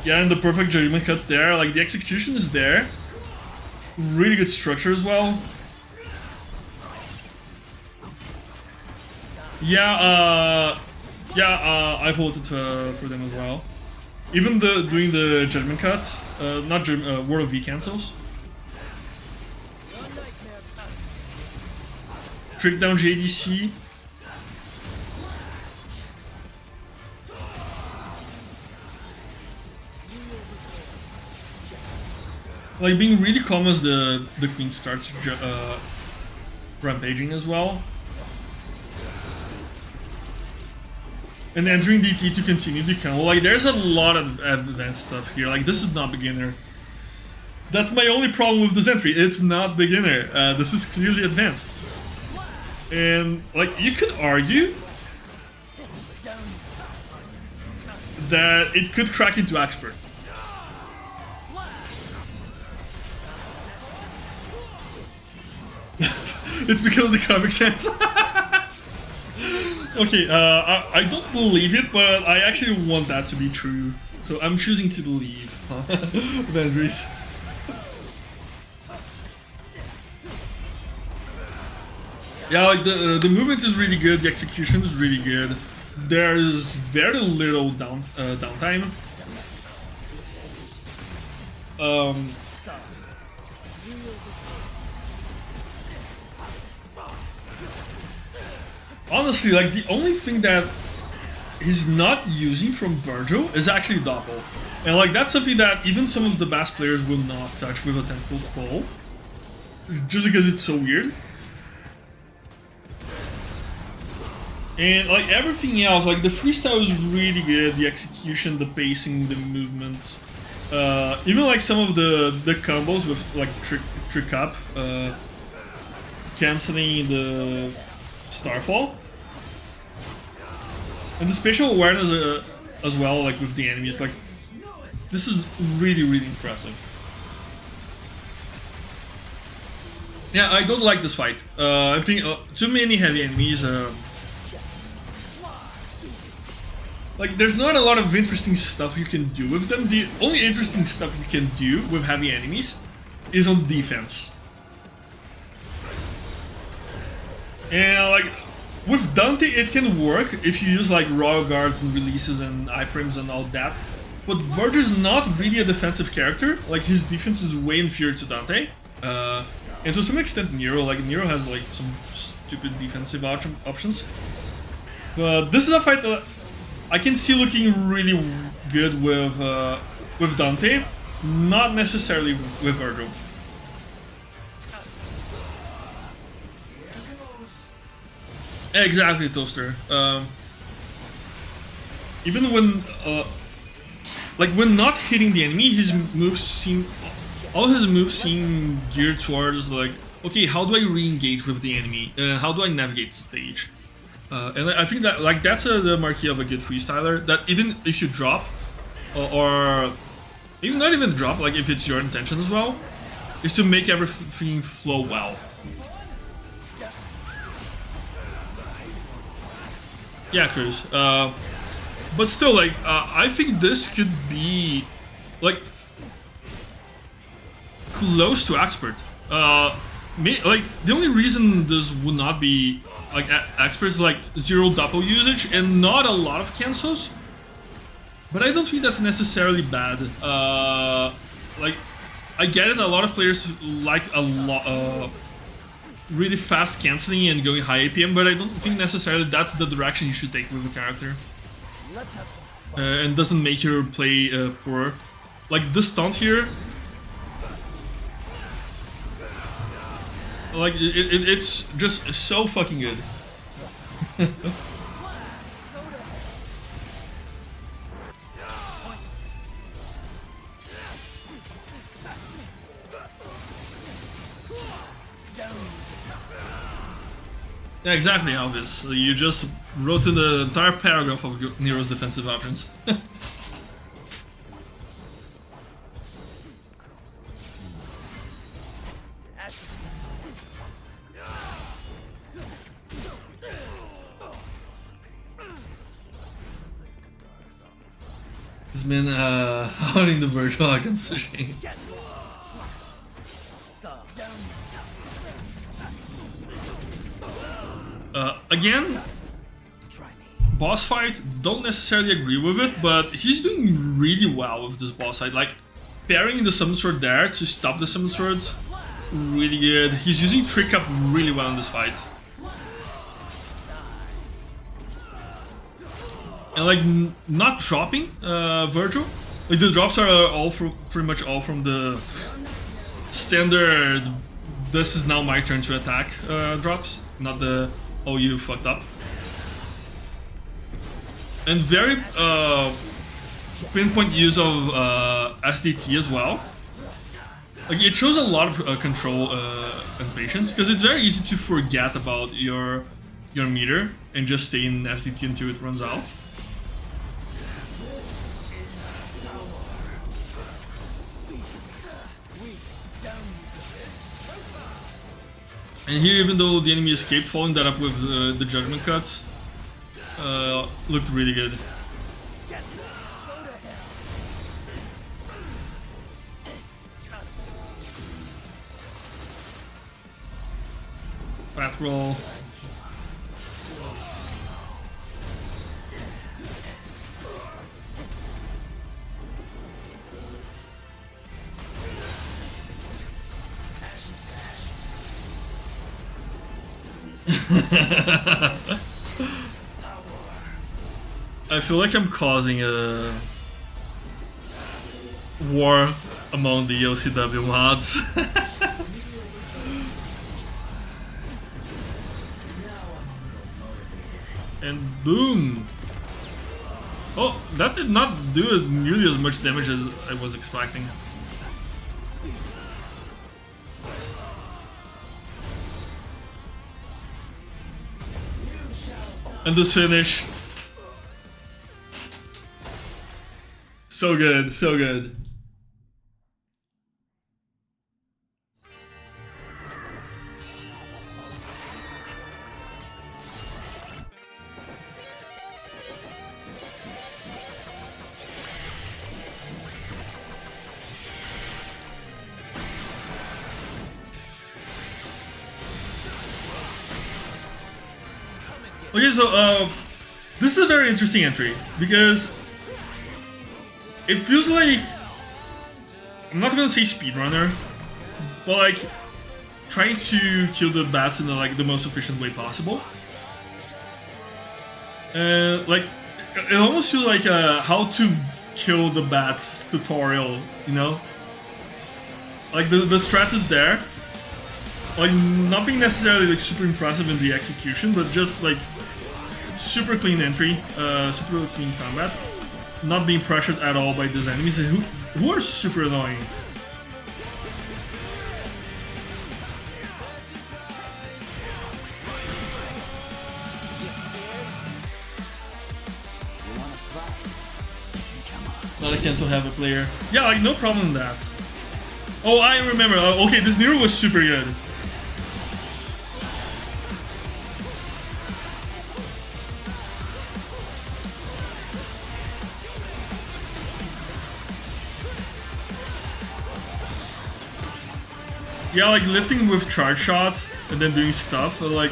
Yeah, and the perfect judgment cuts there. Like the execution is there. Really good structure as well. Yeah, I voted for them as well. Even doing the judgment cuts, not World of V cancels. Trick down JDC. Like being really calm as the queen starts rampaging as well. and entering DT to continue the combo. Like, there's a lot of advanced stuff here. Like, this is not beginner. That's my only problem with this entry. It's not beginner. This is clearly advanced. And, like, you could argue that it could crack into expert. It's because of the comic sense. Okay, I don't believe it, but I actually want that to be true. So I'm choosing to believe. Boundaries. Yeah, like the movement is really good, the execution is really good. There's very little downtime. Honestly, like, the only thing that he's not using from Virgil is actually Doppel. And, like, that's something that even some of the best players will not touch with a 10-foot pole. Just because it's so weird. And, like, everything else, like, the freestyle is really good. The execution, the pacing, the movement. Even, like, some of the combos with, like, trick up. Canceling the Starfall. And the spatial awareness as well, like with the enemies, like, this is really, really impressive. Yeah, I don't like this fight. I think too many heavy enemies. Like, there's not a lot of interesting stuff you can do with them. The only interesting stuff you can do with heavy enemies is on defense. And, like, with Dante, it can work if you use, like, Royal Guards and releases and iframes and all that. But Virgil's not really a defensive character. Like, his defense is way inferior to Dante. And to some extent, Nero. Like, Nero has, like, some stupid defensive options. But this is a fight that I can see looking really good with Dante. Not necessarily with Virgil. Exactly, Toaster. Even when, like, when not hitting the enemy, all his moves seem geared towards, like, okay, how do I re-engage with the enemy? How do I navigate stage? And I think that, like, that's the marquee of a good freestyler. That even if you drop, or even not even drop, like, if it's your intention as well, is to make everything flow well. Yeah, Cruz. But still, like, I think this could be, like, close to expert. Like, the only reason this would not be, like, expert is, like, 0 doppel usage and not a lot of cancels. But I don't think that's necessarily bad. Like, I get it, a lot of players like a lot, really fast canceling and going high APM, but I don't think necessarily that's the direction you should take with a character. And doesn't make your play poor. Like, this stunt here, like, it's just so fucking good. Yeah, exactly, Alvis. You just wrote in the entire paragraph of Nero's defensive options. He's been holding the virtual against Sushi. Again, boss fight, don't necessarily agree with it, but he's doing really well with this boss fight. Like, pairing the summon sword there to stop the summon swords, really good. He's using trick up really well in this fight. And, like, not dropping Virgil. Like, the drops are all pretty much all from the standard "this is now my turn to attack" drops, not the "oh, you fucked up." and very pinpoint use of SDT as well. Like it shows a lot of control and patience, because it's very easy to forget about your meter and just stay in SDT until it runs out. And here, even though the enemy escaped, following that up with the judgment cuts, looked really good. Path roll. I feel like I'm causing a war among the OCW mods. And boom! Oh, that did not do nearly as much damage as I was expecting. And this finish. So good, so good. Okay, so this is a very interesting entry because it feels like, I'm not gonna say speedrunner, but like trying to kill the bats in the most efficient way possible. Like it almost feels like a how to kill the bats tutorial, you know? Like the strat is there. Like nothing necessarily like super impressive in the execution, but just like super clean entry, super clean combat, not being pressured at all by these enemies who are super annoying. Not a cancel have a player. Yeah, like no problem in that. Oh, I remember. Okay, this Nero was super good. Yeah, like lifting with charge shots and then doing stuff. Like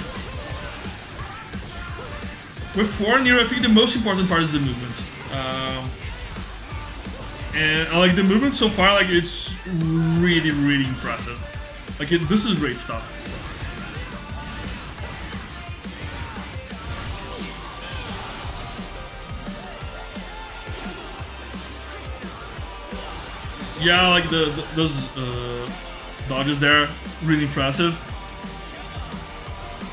with 4 Nero, I think the most important part is the movement. And like the movement so far, like it's really, really impressive. Like this is great stuff. Yeah, like those dodges there, really impressive.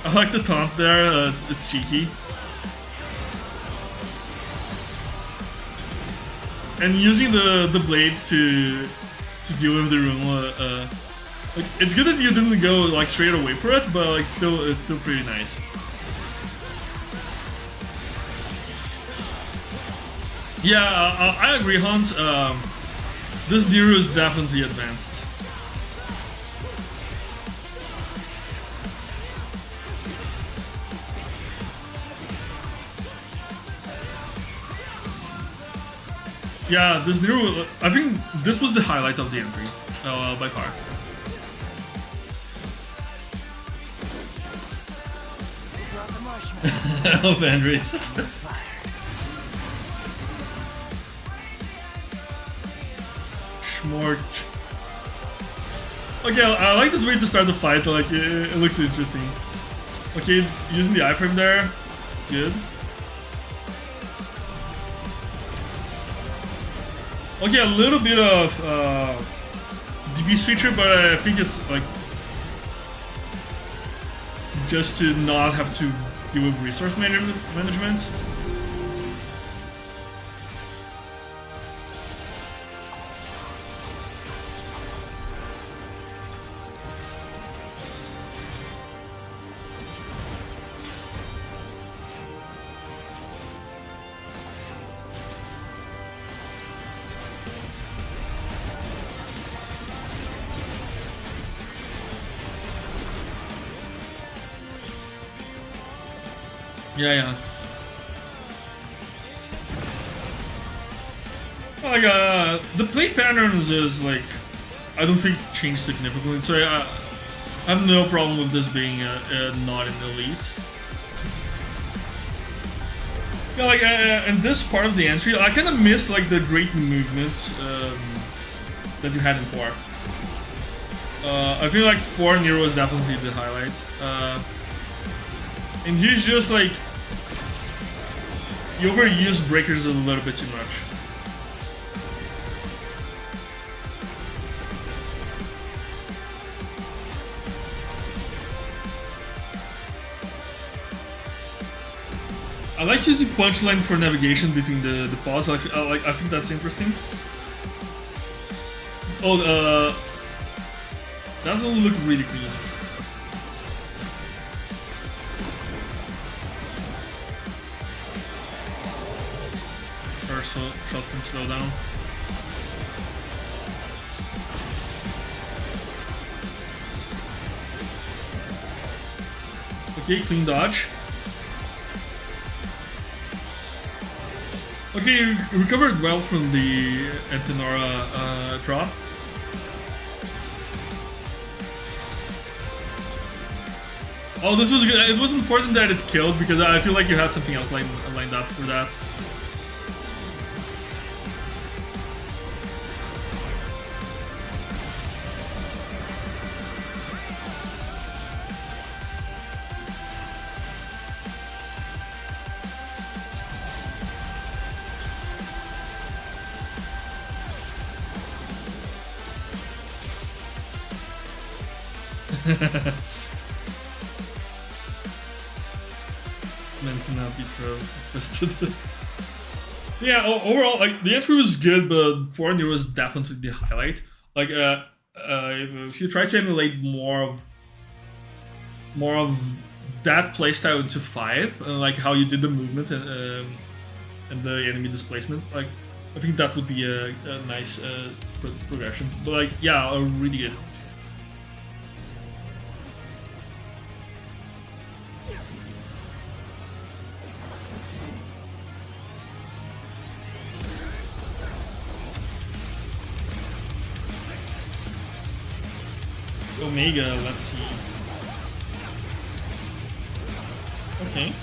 I like the taunt there, it's cheeky. And using the blade to deal with the room, like, it's good that you didn't go like straight away for it, but like it's still pretty nice. Yeah, I agree, Hans. This Nero is definitely advanced. Yeah, this Nero, I think this was the highlight of the entry, by far. Oh, Vandries. Schmort. Okay, I like this way to start the fight, like, it looks interesting. Okay, using the iframe there, good. Okay, a little bit of DB switcher, but I think it's like just to not have to deal with resource management. Yeah, yeah. Like, the play patterns is like, I don't think changed significantly, so I have no problem with this being not an elite. Yeah, like, in this part of the entry, I kind of miss like the great movements that you had in 4. I feel like 4 Nero is definitely the highlight. And he's just like, you overuse breakers a little bit too much. I like using punchline for navigation between the pause. I think that's interesting. Oh, that will look really clean. First shot from slowdown. Okay, clean dodge. Okay, you recovered well from the Antenora drop. Oh, this was good. It was important that it killed because I feel like you had something else lined up for that. Men cannot be twisted. Yeah, overall, like the entry was good, but 4 Nero was definitely the highlight. Like, if you try to emulate more of that playstyle into 5, like how you did the movement and the enemy displacement, like I think that would be a nice progression. But like, yeah, really good. Omega, let's see. Okay.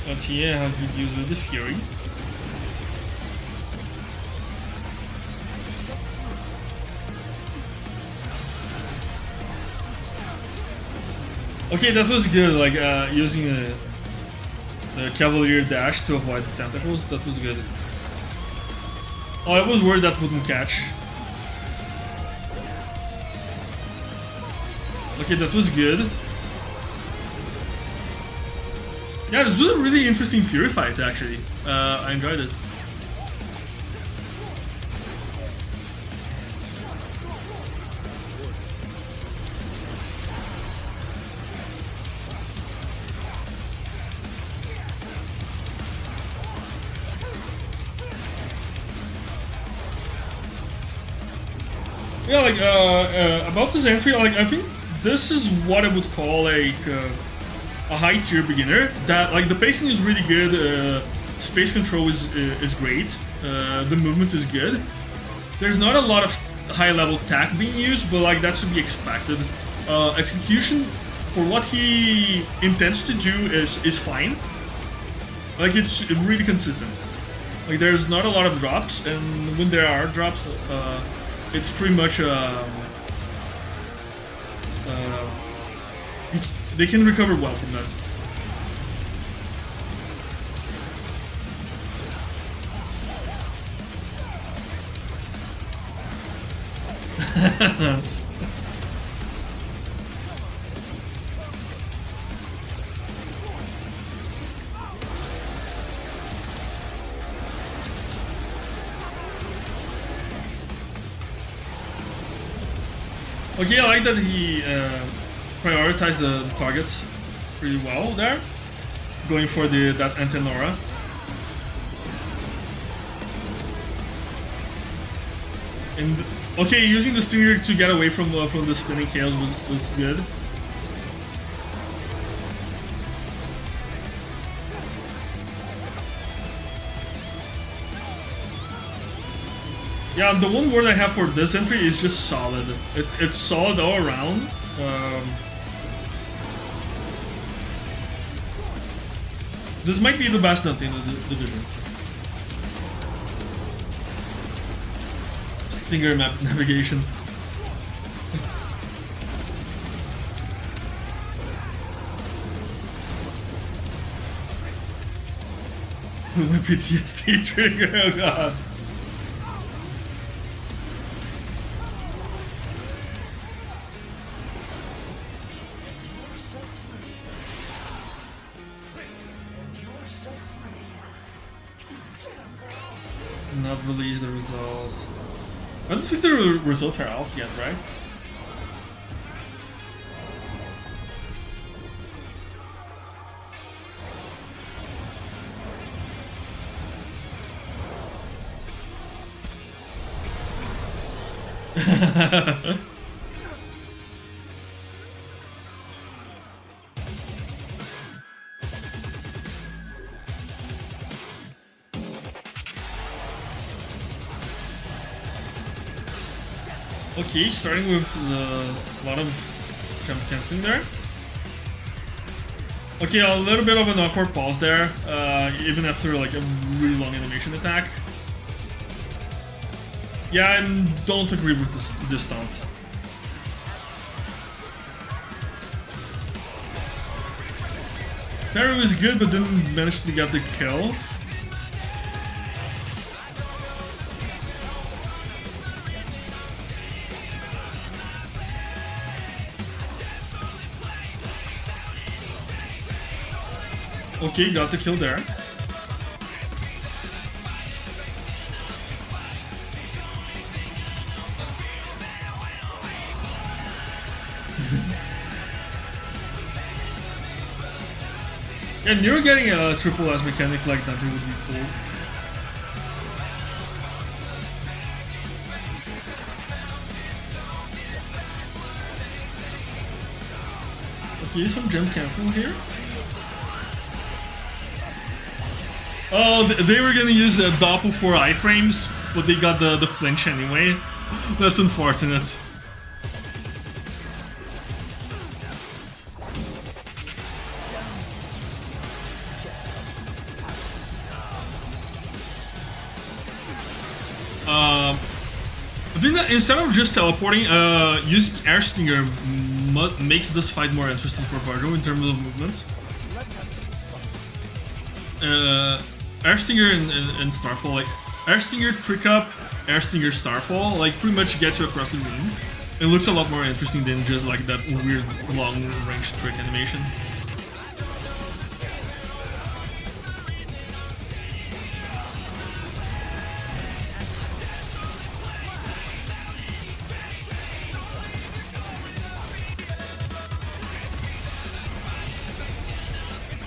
Let's see how he deals with the Fury. Okay, that was good, like using the Cavalier dash to avoid the tentacles, that was good. Oh, I was worried that wouldn't catch. Okay, that was good. Yeah, this was a really interesting Fury fight, actually. I enjoyed it. Yeah, like, about this entry, like, I think this is what I would call, like, a high tier beginner. That, like, the pacing is really good, space control is great, the movement is good. There's not a lot of high level tech being used, but like that should be expected. Execution for what he intends to do is fine. Like, it's really consistent. Like, there's not a lot of drops, and when there are drops, it's pretty much they can recover well from that. Okay, I like that he prioritized the targets pretty well there, going for that Antenora. And okay, using the Stinger to get away from the spinning chaos was good. Yeah, the one word I have for this entry is just solid. It's solid all around. This might be the best note in the division. Stinger map navigation. My PTSD trigger, oh god. Not release the results. I don't think the results are out yet, right? Okay, starting with a lot of jump canceling there. Okay, a little bit of an awkward pause there, even after like a really long animation attack. Yeah, I don't agree with this taunt. Terry was good, but didn't manage to get the kill. Okay, got the kill there. And you're getting a triple S mechanic like that, it would be cool. Okay, some jump canceling here. Oh, they were gonna use a Doppel for iframes, but they got the flinch anyway. That's unfortunate. I think that instead of just teleporting, using Air Stinger makes this fight more interesting for Varjo in terms of movement. Air Stinger and Starfall, like Air Stinger Trick Up, Air Stinger Starfall, like pretty much gets you across the room. It looks a lot more interesting than just like that weird long range trick animation.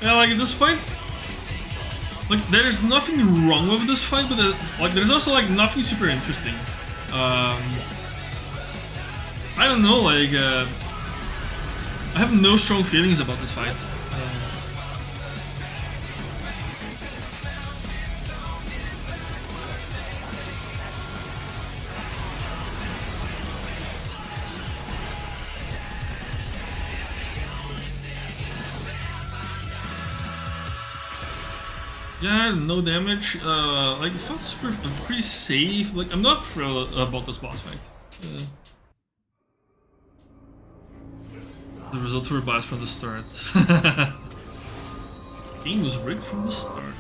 Yeah, like this fight. Like, there's nothing wrong with this fight, but like, there's also like nothing super interesting. I don't know, like, I have no strong feelings about this fight. Yeah, no damage. Like, it felt pretty safe. Like, I'm not sure about this boss fight. The results were biased from the start. Game was rigged from the start.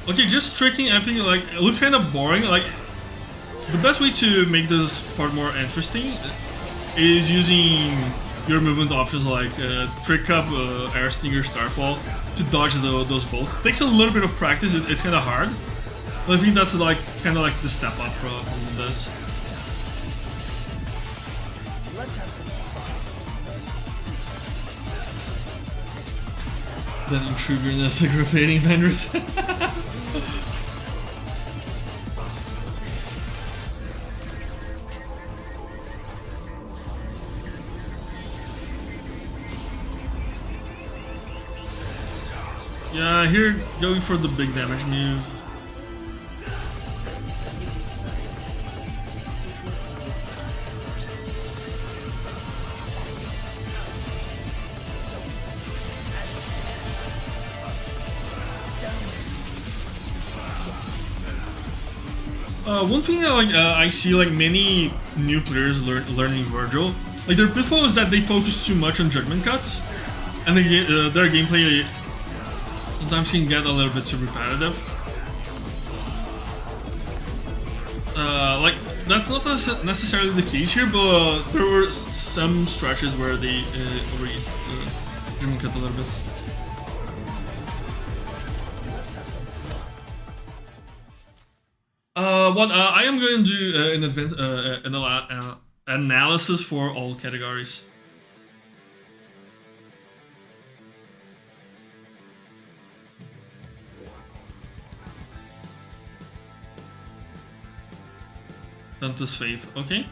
Okay, just tricking everything, like, it looks kind of boring. Like, the best way to make this part more interesting is using your movement options like Trick Up, Air Stinger, Starfall to dodge those bolts. It takes a little bit of practice, it's kind of hard. But I think that's like kind of like the step up from this. Then you triggerness aggravating vendors. Yeah, here going for the big damage move. One thing that I see like many new players learning Virgil, like their pitfall is that they focus too much on judgment cuts, and their gameplay sometimes can get a little bit too repetitive. Like that's not necessarily the case here, but there were some stretches where they overused judgment cut a little bit. What I am going to do in advance analysis for all categories. Dante's Faith, okay.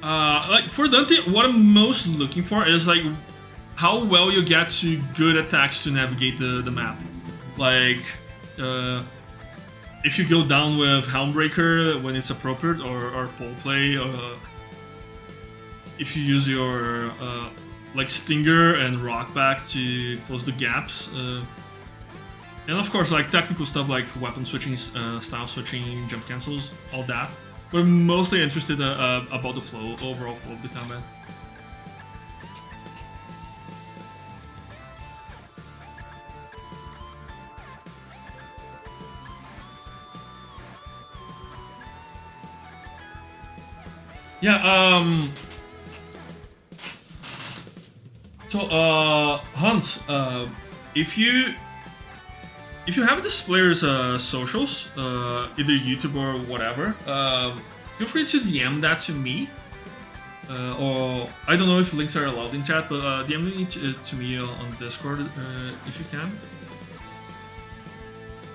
Like for Dante, what I'm most looking for is like how well you get to good attacks to navigate the map. Like, if you go down with Helmbreaker when it's appropriate, or pole play, if you use your like Stinger and Rockback to close the gaps, and of course like technical stuff like weapon switching, style switching, jump cancels, all that. But I'm mostly interested about the flow, overall flow of the combat. Yeah, so, Hans, if you have this player's socials, either YouTube or whatever, feel free to DM that to me, or I don't know if links are allowed in chat, but DM it to me on Discord if you can,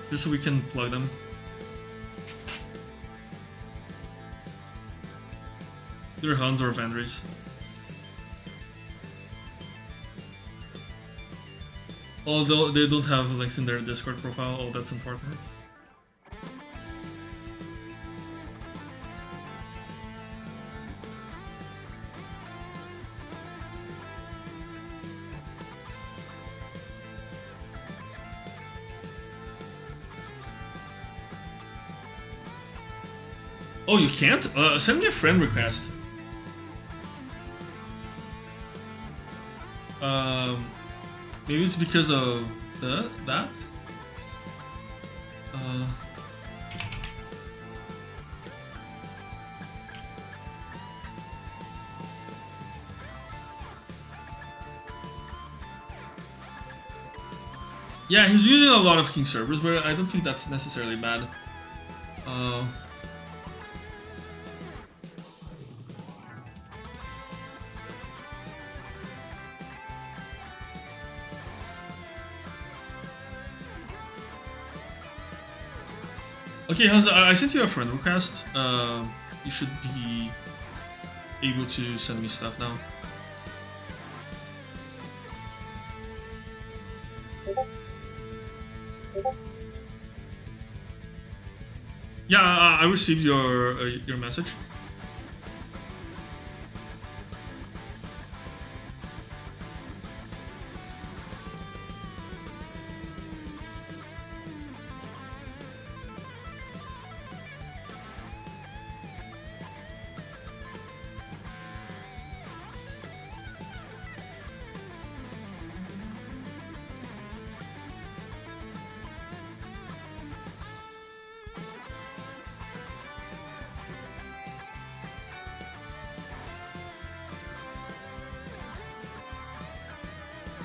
just so we can plug them. Either Hans or Vandries. Although they don't have links in their Discord profile, oh, that's unfortunate. Oh, you can't? Send me a friend request. Maybe it's because of that. Yeah, he's using a lot of King servers, but I don't think that's necessarily bad. Okay, Hans, I sent you a friend request. You should be able to send me stuff now. Yeah, I received your message.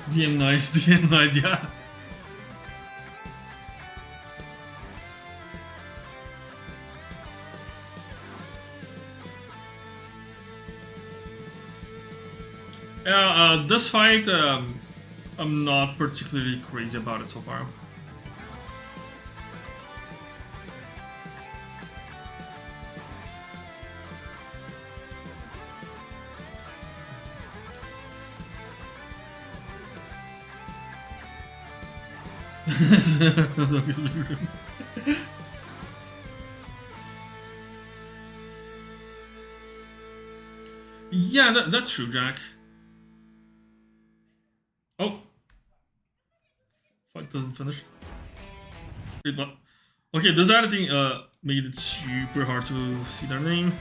DM nice, DM nice, yeah. Yeah, this fight, I'm not particularly crazy about it so far. Yeah, that's true, Jack. Oh, fight doesn't finish. Wait, what? Okay, this editing made it super hard to see their name.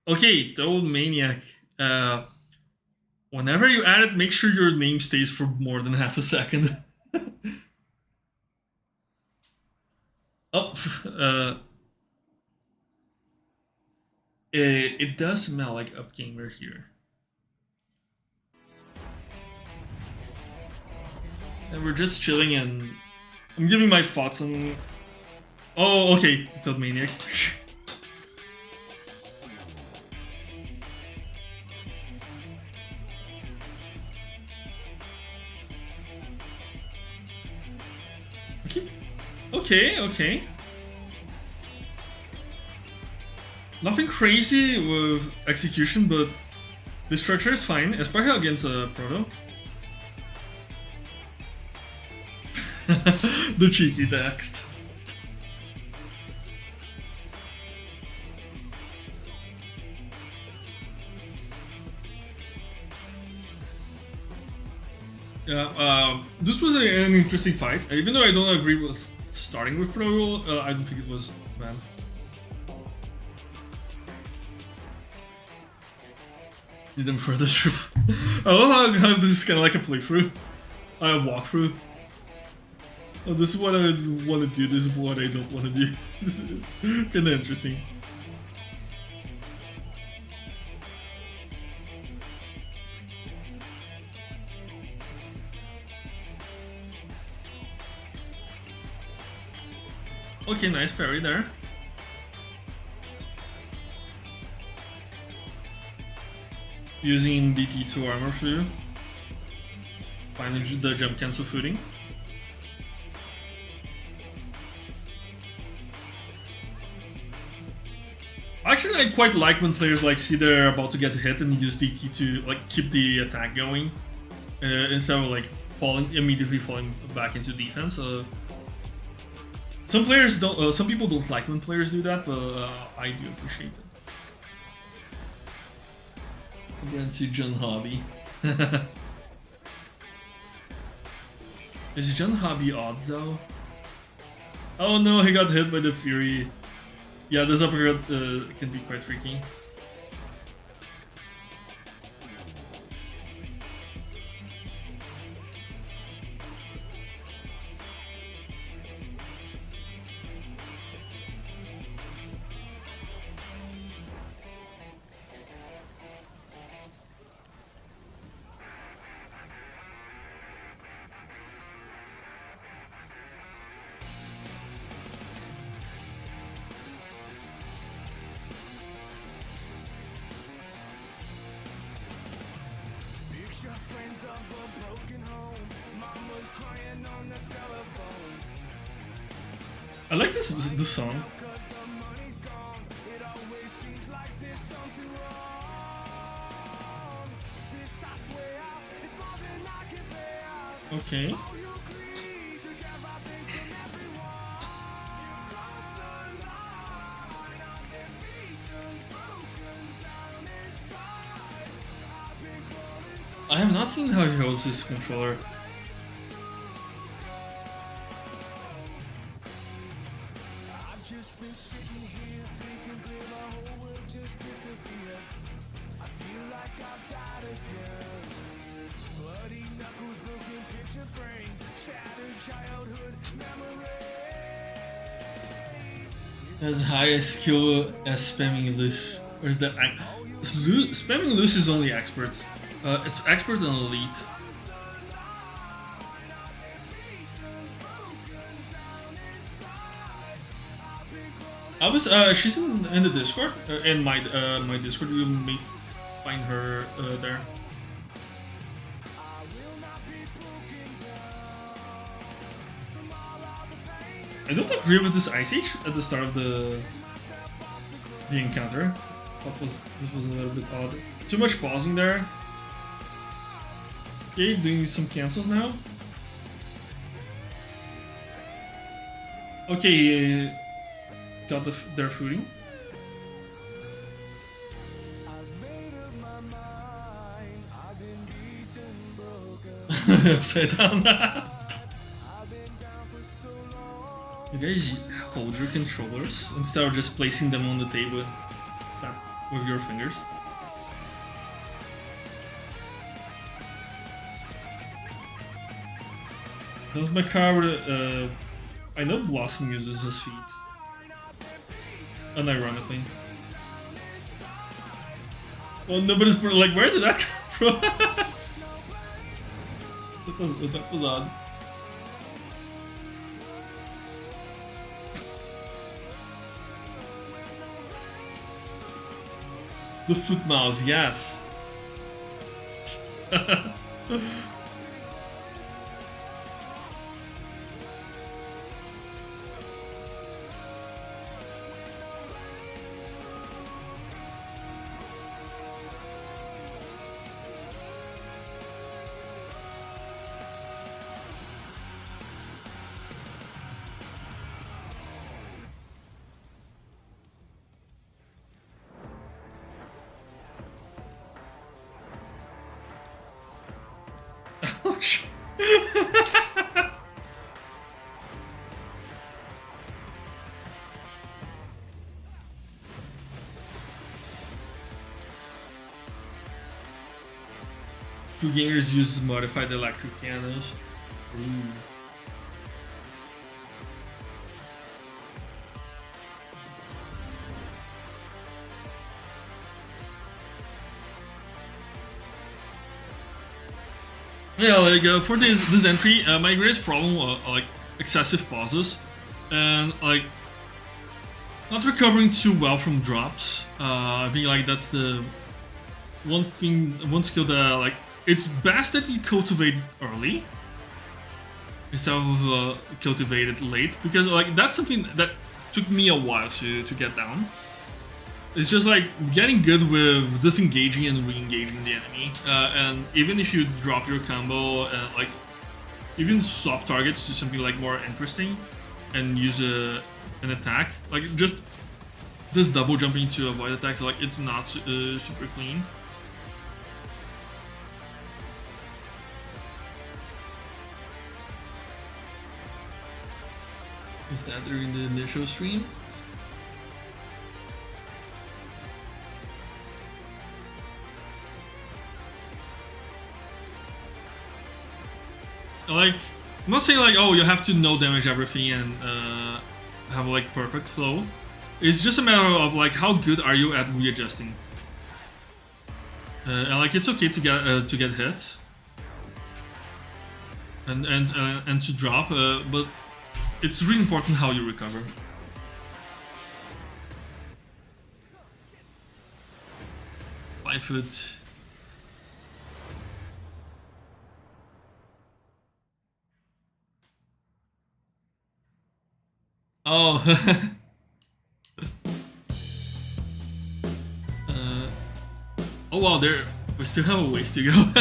Okay, Toad Maniac. Whenever you add it, make sure your name stays for more than half a second. Oh, it does smell like Upgamer here. And we're just chilling and I'm giving my thoughts on... Oh, okay, Toad Maniac. Okay. Nothing crazy with execution, but the structure is fine, especially against a Proto. The cheeky text. Yeah, this was an interesting fight. Even though I don't agree with starting with Pro, I don't think it was bad. Need them further through. I love how this is kind of like a playthrough, a walkthrough. Oh, this is what I want to do. This is what I don't want to do. This is kind of interesting. Okay, nice parry there. Using DT to armor through. Finally the jump cancel footing. Actually, I quite like when players like see they're about to get hit and use DT to like keep the attack going instead of like immediately falling back into defense. Some players don't. Some people don't like when players do that, but I do appreciate it. Against John Hobby. Is John Hobby odd though? Oh no, he got hit by the Fury. Yeah, this uppercut can be quite freaky. I like this song. Okay. I have not seen how he holds his controller.
Shattered childhood
As high a skill as spamming loose. Or is that spamming loose is only expert. It's expert and elite. I was she's in the Discord. In my Discord, you may find her there. I don't agree with this Ice Age at the start of the encounter. This was a little bit odd. Too much pausing there. Okay, doing some cancels now. Okay, got their footing. Upside down. You guys hold your controllers instead of just placing them on the table with your fingers. Does my car I know Blossom uses his feet. Unironically. Well, nobody's like, where did that come from? that was odd. The foot mouse, yes. Ouch. Two gamers use modified electric pianos. Ooh. Yeah, like for this entry, my greatest problem like excessive pauses and like not recovering too well from drops. I think like that's the one skill that like it's best that you cultivate early instead of cultivate it late, because like that's something that took me a while to get down. It's just like getting good with disengaging and re-engaging the enemy, and even if you drop your combo and like even swap targets to something like more interesting and use an attack, like just this double jumping to avoid attacks, like it's not super clean. Is that during the initial stream? Like, I'm not saying like, oh, you have to no damage everything and have like perfect flow. It's just a matter of like how good are you at readjusting. And like it's okay to get hit and to drop, but it's really important how you recover. Five foot. Oh. Oh wow, we still have a ways to go.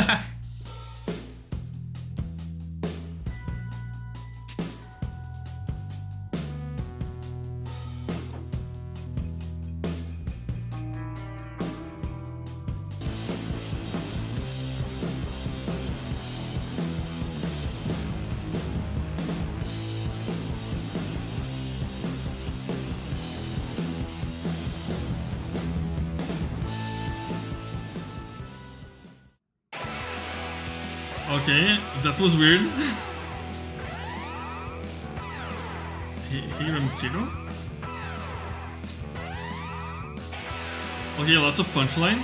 Okay, that was weird. Here I'm Chico. Okay, lots of punchline.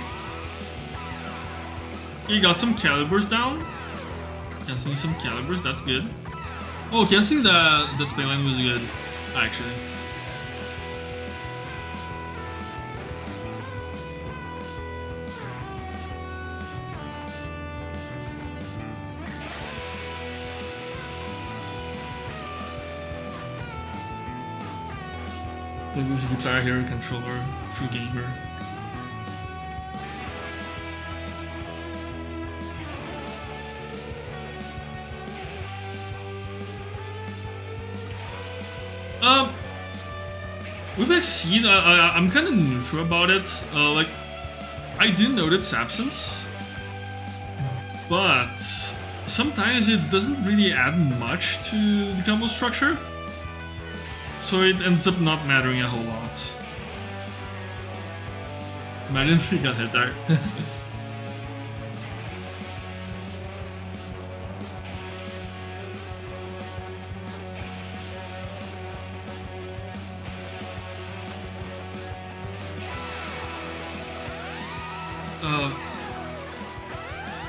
You got some calibers down. Canceling some calibers, that's good. Oh, canceling the playline was good, actually. Use Guitar Hero controller, true gamer. With Exceed, I'm kind of neutral about it. Like, I do note its absence, but sometimes it doesn't really add much to the combo structure, so it ends up not mattering a whole lot. Imagine if we got hit there.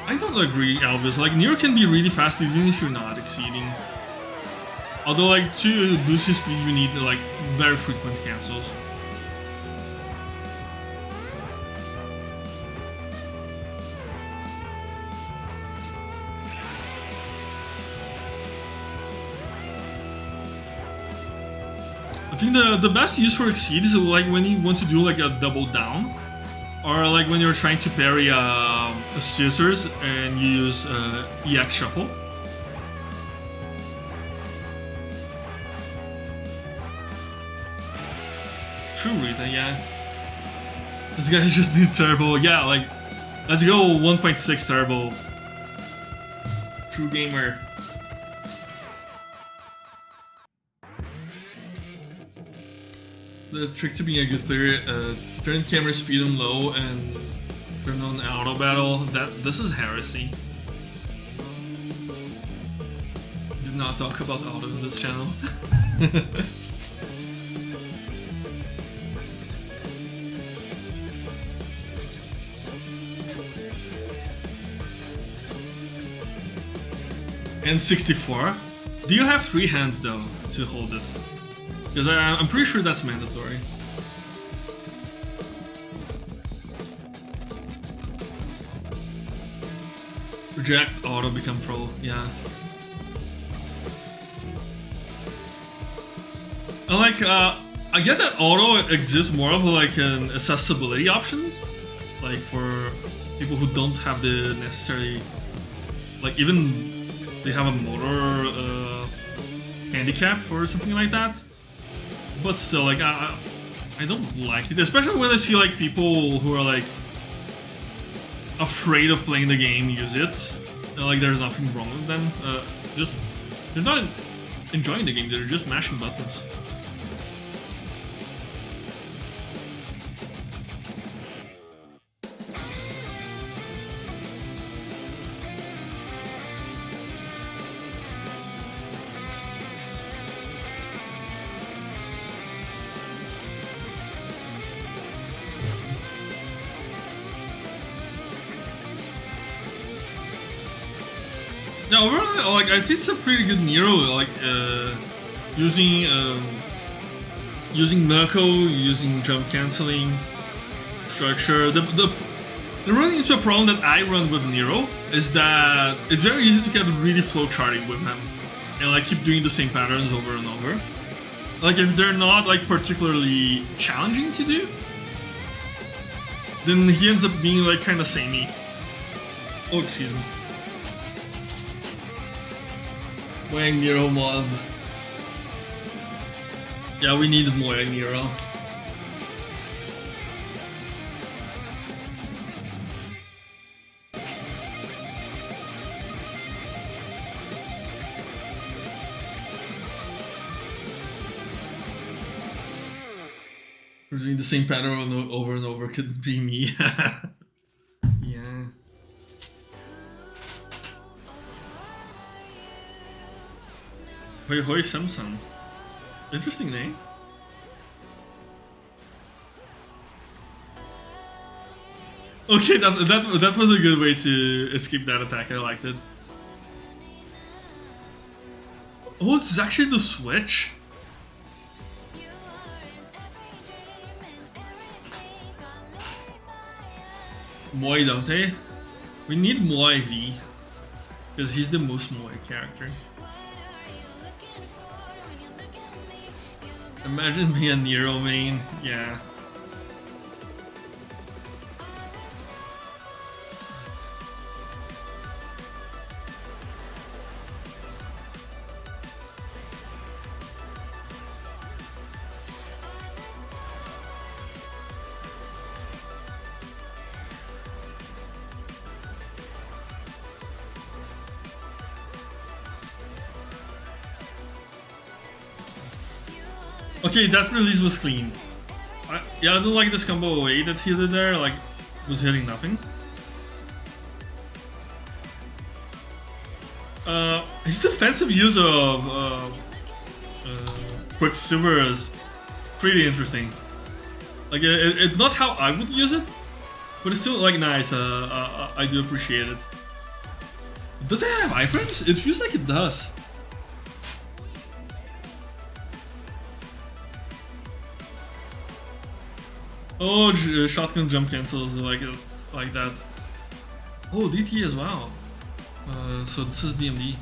I don't agree, Elvis. Like, Nero can be really fast even if you're not exceeding. Although, like, to boost his speed, you need, like, very frequent cancels. I think the best use for Exceed is, like, when you want to do, like, a double down. Or like when you're trying to parry a scissors and you use EX shuffle. True Rita, yeah. This guy's just need turbo. Yeah, like, let's go 1.6 turbo. True gamer. The trick to being a good player, turn camera speed on low and turn on auto battle. This is heresy. Do not talk about auto in this channel. And 64. Do you have 3 hands though to hold it? Because I'm pretty sure that's mandatory. Reject, auto, become pro, yeah. I like, I get that auto exists more of like an accessibility options. Like for people who don't have the necessary, like even they have a motor handicap or something like that. But still, like, I don't like it, especially when I see, like, people who are, like, afraid of playing the game use it. Like, there's nothing wrong with them. Just, they're not enjoying the game, they're just mashing buttons. No, overall, like, I think it's a pretty good Nero, like, using knuckle, using jump canceling, structure. The running into a problem that I run with Nero is that it's very easy to get really flow charting with him, and like keep doing the same patterns over and over. Like if they're not like particularly challenging to do, then he ends up being like kind of samey. Oh, excuse me. Moyang Nero mod. Yeah, we needed Moyang Nero. Doing the same pattern over and over could be me. Yeah. Hoi Hoi Samsung. Interesting name. Okay, that was a good way to escape that attack. I liked it. Oh, it's actually the switch. Moy Dante. We need Moy V. Because he's the most Moy character. Imagine being a Nero main. Yeah. Okay, that release was clean. Yeah, I don't like this combo away that he did there, like, was hitting nothing. His defensive use of Quicksilver is pretty interesting. Like, it's not how I would use it, but it's still, like, nice. I do appreciate it. Does it have iframes? It feels like it does. Oh, shotgun jump cancels like that. Oh, DT as well. So this is DMD.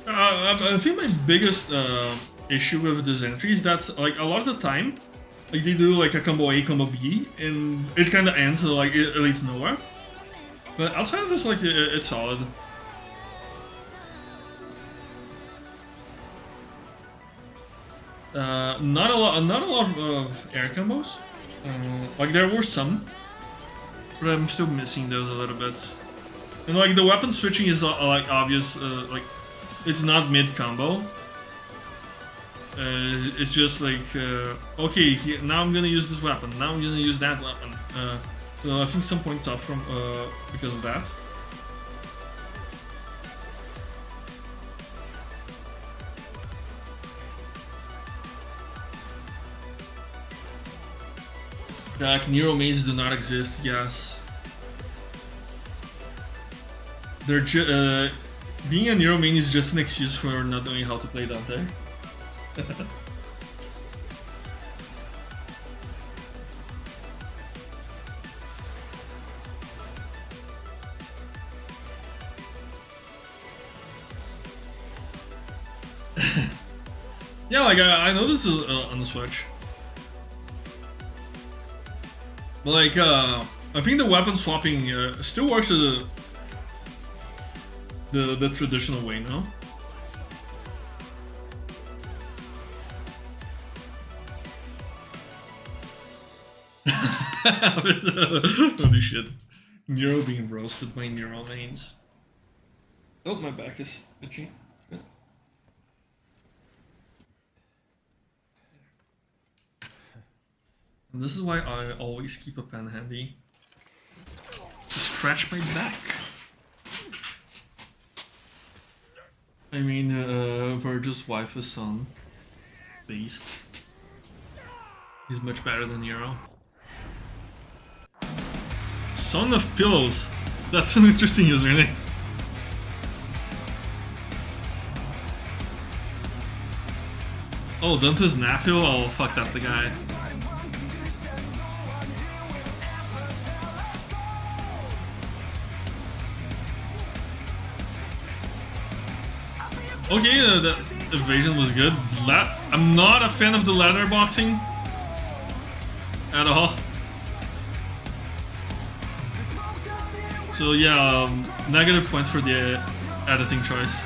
I think my biggest issue with this entry is that, like, a lot of the time, like, they do like a combo A, combo B, and it kind of ends like it leads nowhere. But outside of this, like, it's solid. Not a lot of air combos. Like, there were some, but I'm still missing those a little bit. And like the weapon switching is like obvious. Like, it's not mid combo. It's just like, okay, now I'm gonna use this weapon, now I'm gonna use that weapon. So I think some points off from because of that. Like, Nero mains do not exist, yes. They're being a Nero main is just an excuse for not knowing how to play Dante. Yeah, like, I know this is on the Switch. But like, I think the weapon swapping still works the traditional way, no? Holy shit. Nero being roasted by Nero mains. Oh, my back is itchy. And this is why I always keep a pen handy. To scratch my back. I mean, Virgil's wife is son. Beast. He's much better than Nero. Son of Pillows. That's an interesting username. Oh, Dante's nephew? Oh, fuck, that's the guy. Okay, the evasion was good. I'm not a fan of the ladder boxing at all. So yeah, negative points for the editing choice.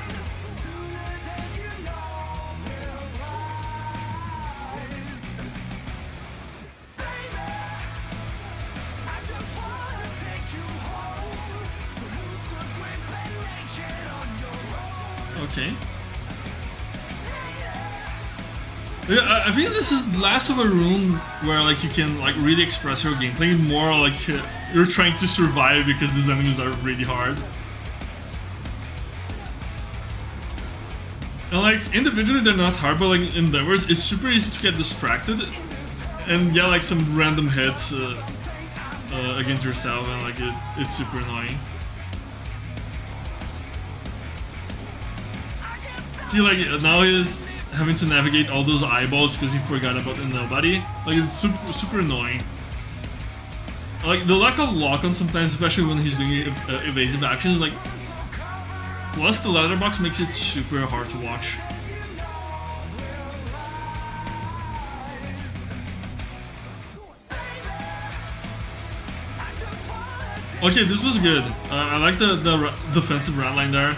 Okay. Yeah, I think this is less of a rune where like you can like really express your gameplay, more like you're trying to survive because these enemies are really hard. And like individually they're not hard, but like in endeavors it's super easy to get distracted and get like some random hits against yourself, and like it's super annoying. See, like now he's having to navigate all those eyeballs because he forgot about the nobody. Like it's super annoying. Like the lack of lock-on sometimes, especially when he's doing evasive actions, like plus the letterbox makes it super hard to watch. Okay, this was good. I like the defensive rat line there.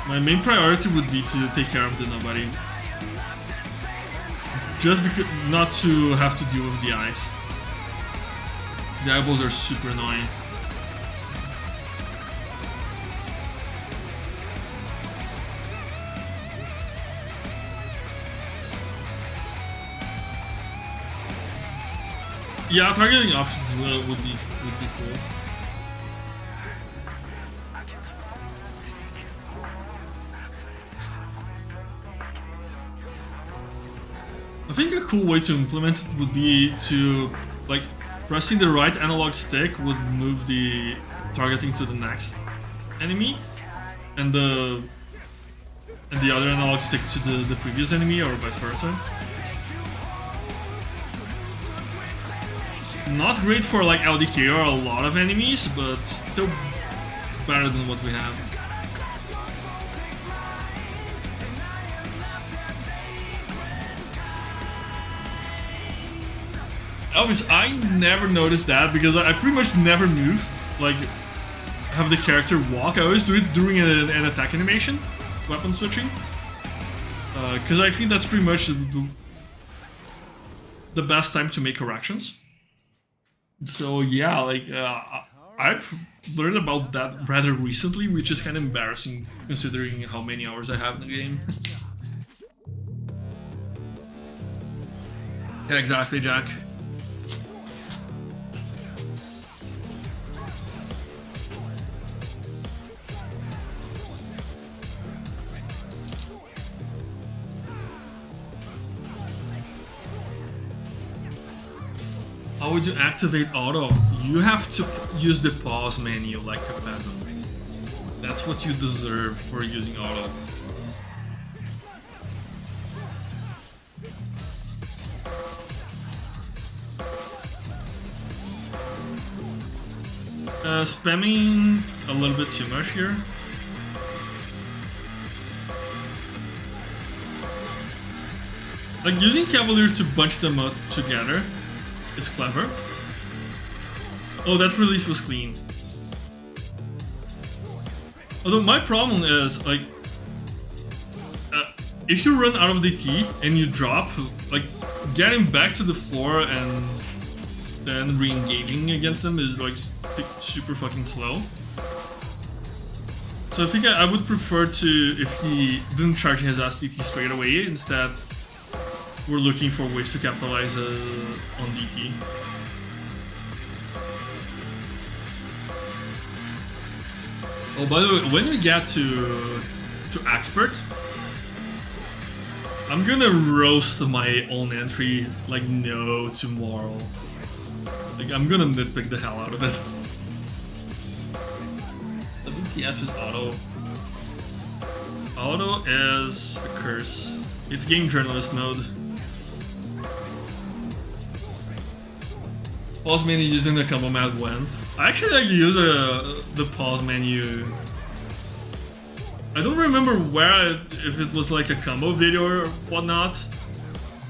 My main priority would be to take care of the nobody. Just because not to have to deal with the eyes. The eyeballs are super annoying. Yeah, targeting options would be cool. I think a cool way to implement it would be to, like, pressing the right analog stick would move the targeting to the next enemy, and the other analog stick to the previous enemy, or vice versa. Not great for like LDK or a lot of enemies, but still better than what we have. Elvis, I never noticed that because I pretty much never move, like have the character walk. I always do it during an attack animation, weapon switching, because I think that's pretty much the best time to make corrections. So yeah, like I've learned about that rather recently, which is kind of embarrassing considering how many hours I have in the game. Yeah, exactly, Jack. How would you activate auto? You have to use the pause menu like a peasant. That's what you deserve for using auto. Spamming a little bit too much here. Like using Cavalier to bunch them up together is clever. Oh, that release was clean. Although my problem is, like, if you run out of DT and you drop, like, getting back to the floor and then re-engaging against them is, like, super fucking slow. So I think I would prefer to, if he didn't charge his ass DT straight away, instead we're looking for ways to capitalize on DT. Oh, by the way, when we get to expert, I'm gonna roast my own entry like no tomorrow. Like I'm gonna nitpick the hell out of it. WTF is auto. Auto is a curse. It's game journalist mode. Pause menu using the combo mat when? I actually like use the pause menu. I don't remember where, if it was like a combo video or whatnot,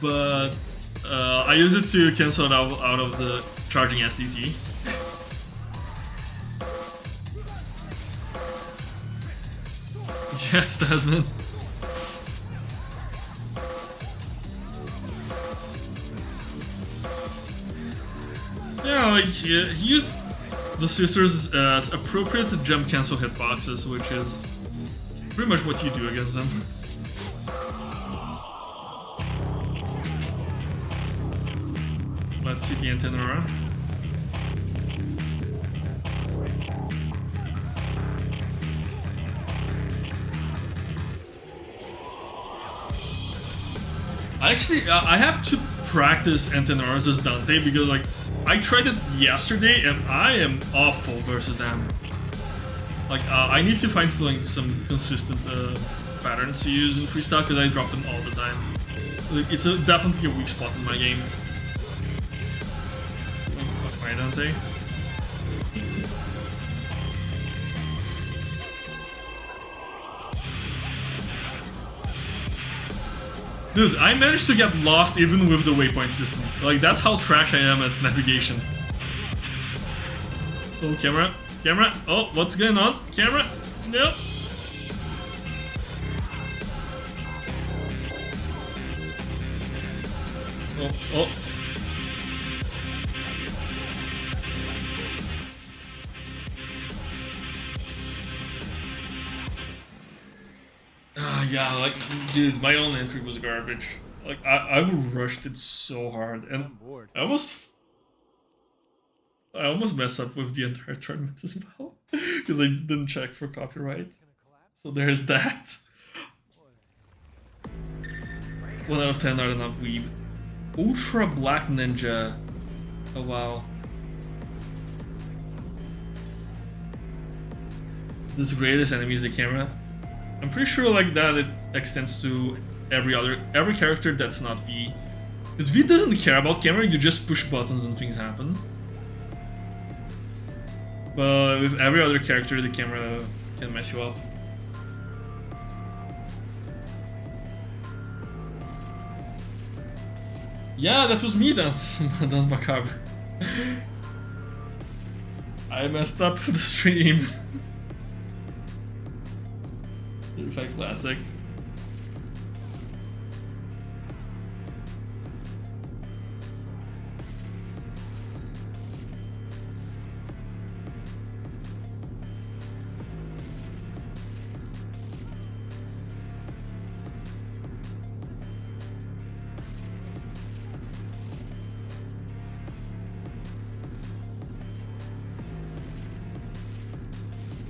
but I use it to cancel it out of the charging SDT. Yes, Tasman. Yeah, like he used the scissors as appropriate jump cancel hitboxes, which is pretty much what you do against them. Let's see the antenna. Actually, I have to practice Antennaras as Dante because, like, I tried it yesterday and I am awful versus them. Like, I need to find some consistent patterns to use in freestyle because I drop them all the time. Like, it's definitely a weak spot in my game. Oh, fuck my Dante. Dude, I managed to get lost even with the waypoint system. Like, that's how trash I am at navigation. Oh, camera. Camera. Oh, what's going on? Camera. No. Oh, oh. Yeah, like, dude, my own entry was garbage. Like, I rushed it so hard, and I almost messed up with the entire tournament as well because I didn't check for copyright. So there's that. 1 out of 10 not enough weeb. Ultra Black Ninja. Oh wow. This greatest enemy is the camera. I'm pretty sure like that it extends to every character that's not V. Because V doesn't care about camera, you just push buttons and things happen. But with every other character, the camera can mess you up. Yeah, that was me, Dance Macabre. I messed up the stream. Certified classic.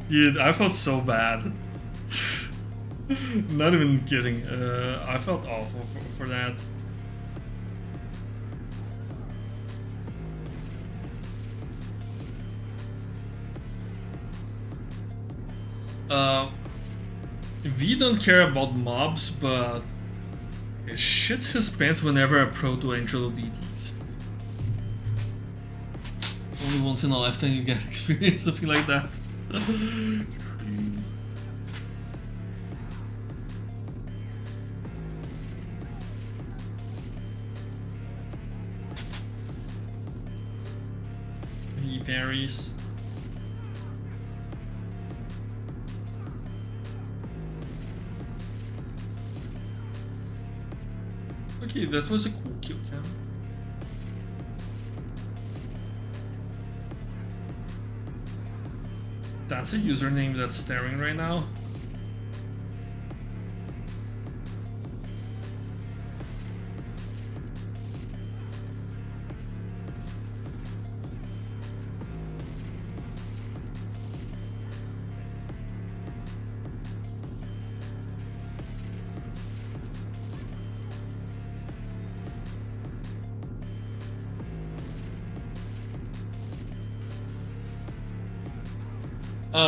Dude, I felt so bad. Not even kidding. I felt awful for that. V don't care about mobs, but it shits his pants whenever a proto-angel DTs. Only once in a lifetime you get experience something like that. V parries. Okay, that was a cool kill cam. That's a username that's staring right now.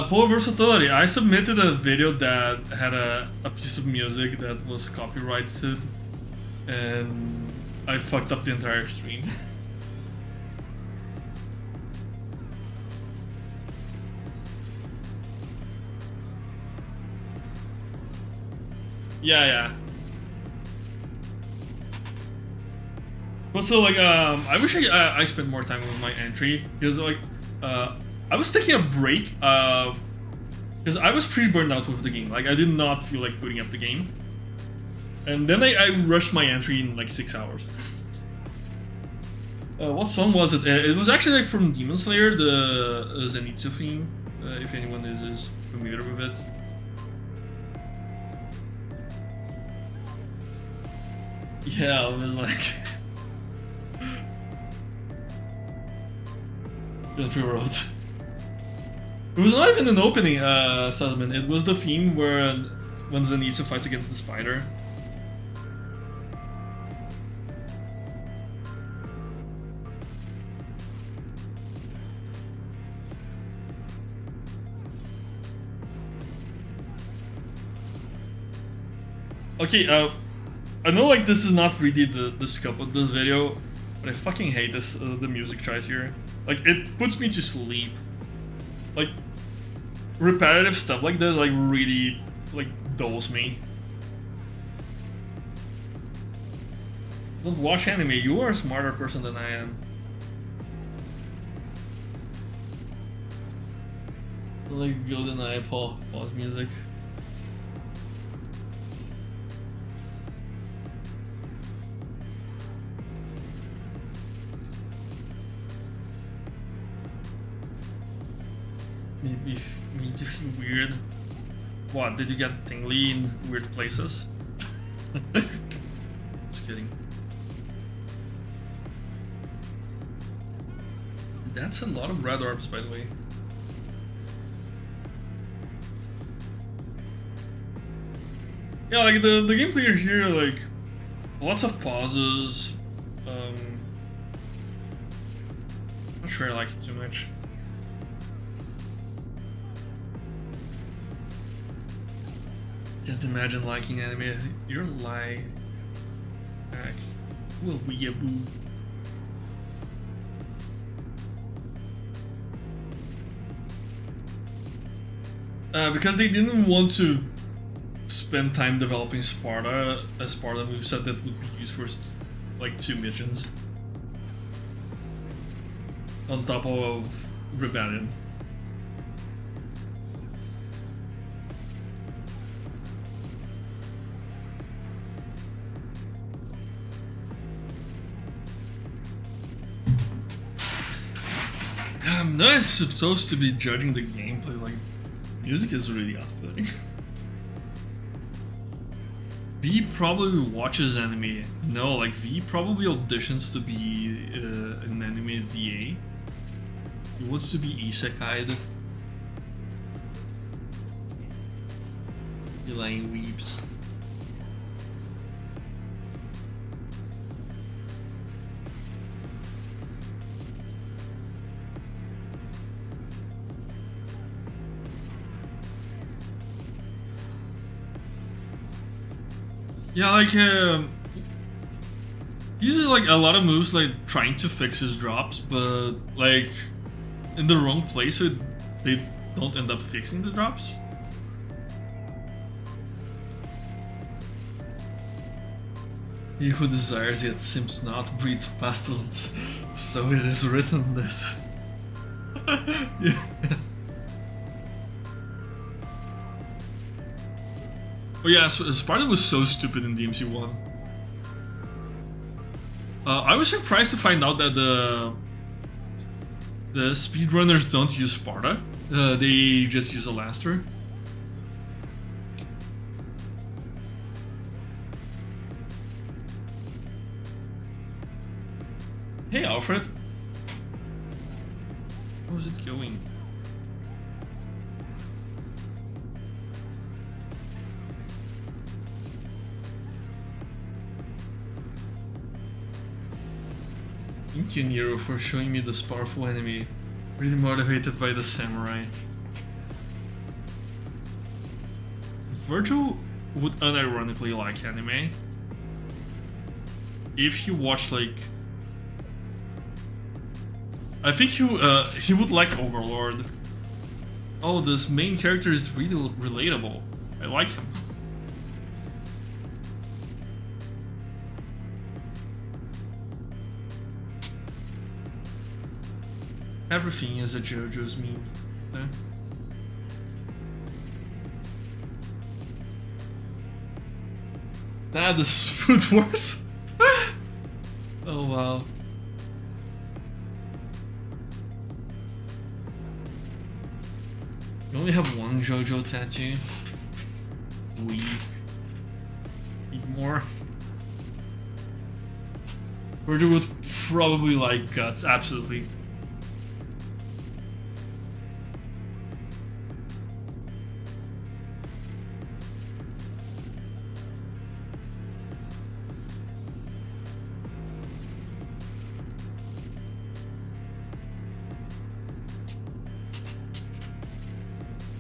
Poor versatility. I submitted a video that had a piece of music that was copyrighted, and I fucked up the entire stream. Yeah. But so like, I wish I spent more time with my entry because like, I was taking a break because I was pretty burned out with the game. Like I did not feel like putting up the game, and then I rushed my entry in like 6 hours. What song was it? It was actually like from Demon Slayer, the Zenitsu theme. If anyone is familiar with it. Yeah, it was like Country Road. It was not even an opening segment. It was the theme where when Zenitsu fights against the spider. Okay, I know like this is not really the scope of this video, but I fucking hate this the music choice here. Like it puts me to sleep. Like repetitive stuff like this like really like dulls me. Don't watch anime. You are a smarter person than I am. Like GoldenEye pause music. Made you feel weird. What, did you get tingly in weird places? Just kidding. That's a lot of red orbs, by the way. Yeah, like the gameplay here, like lots of pauses. Not sure I like it too much. Can't imagine liking anime. You're lying. Heck. Will we a boo? Because they didn't want to spend time developing Sparta, a Sparta moveset that would be used for like 2 missions. On top of Rebellion. I'm not supposed to be judging the gameplay, like, music is really off-putting. V probably watches anime. No, like, V probably auditions to be an anime VA. He wants to be isekai'd. You lying weeps. Yeah, like, he uses like a lot of moves like trying to fix his drops, but like in the wrong place so they don't end up fixing the drops. He who desires yet seems not breeds pestilence, so it is written this. Yeah. Oh yeah, so Sparta was so stupid in DMC1. I was surprised to find out that the speedrunners don't use Sparta. They just use Alaster. Hey Alfred. How's it going? Thank you, Nero, for showing me this powerful enemy. Really motivated by the samurai. Virgil would unironically like anime if he watched like. I think he would like Overlord. Oh, this main character is really relatable. I like him. Everything is a JoJo's meme. Yeah. This is Food Wars. Oh wow. You only have one JoJo tattoo. Weak. Need more. Virgil would probably like Guts, absolutely.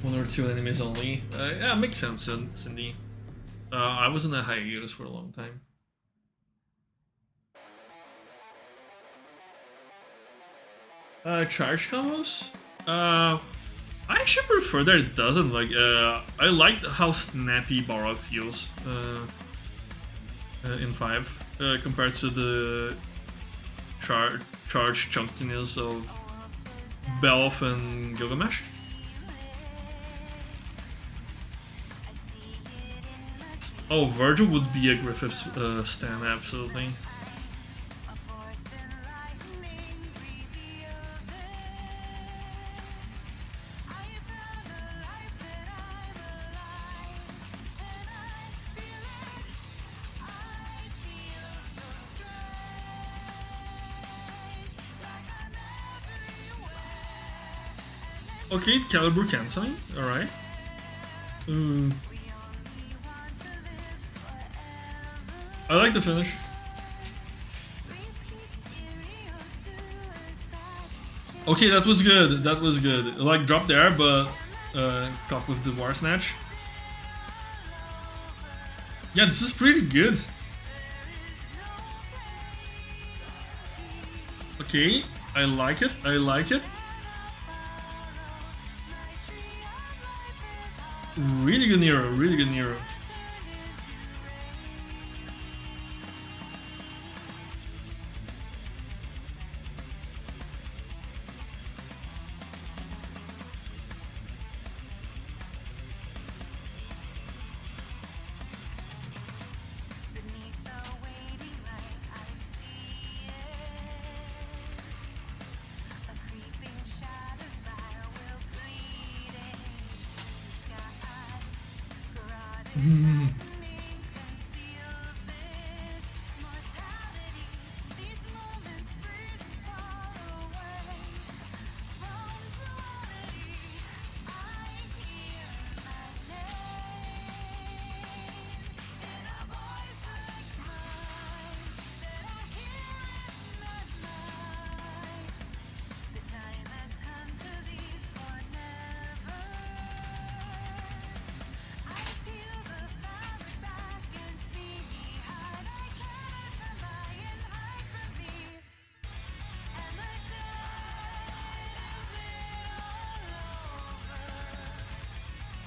One or two enemies only. Yeah, makes sense, Cindy. I was in a hiatus for a long time. Charge combos? I actually prefer that it doesn't. Like, I liked how snappy Balrog feels in 5 compared to the charge chunkiness of Belf and Gilgamesh. Oh, Virgil would be a Griffith's stan, absolutely. Okay, Caliber canceling, alright. I like the finish. Okay, that was good. That was good. Like, drop there, but caught with the War Snatch. Yeah, this is pretty good. Okay, I like it. I like it. Really good Nero. Really good Nero.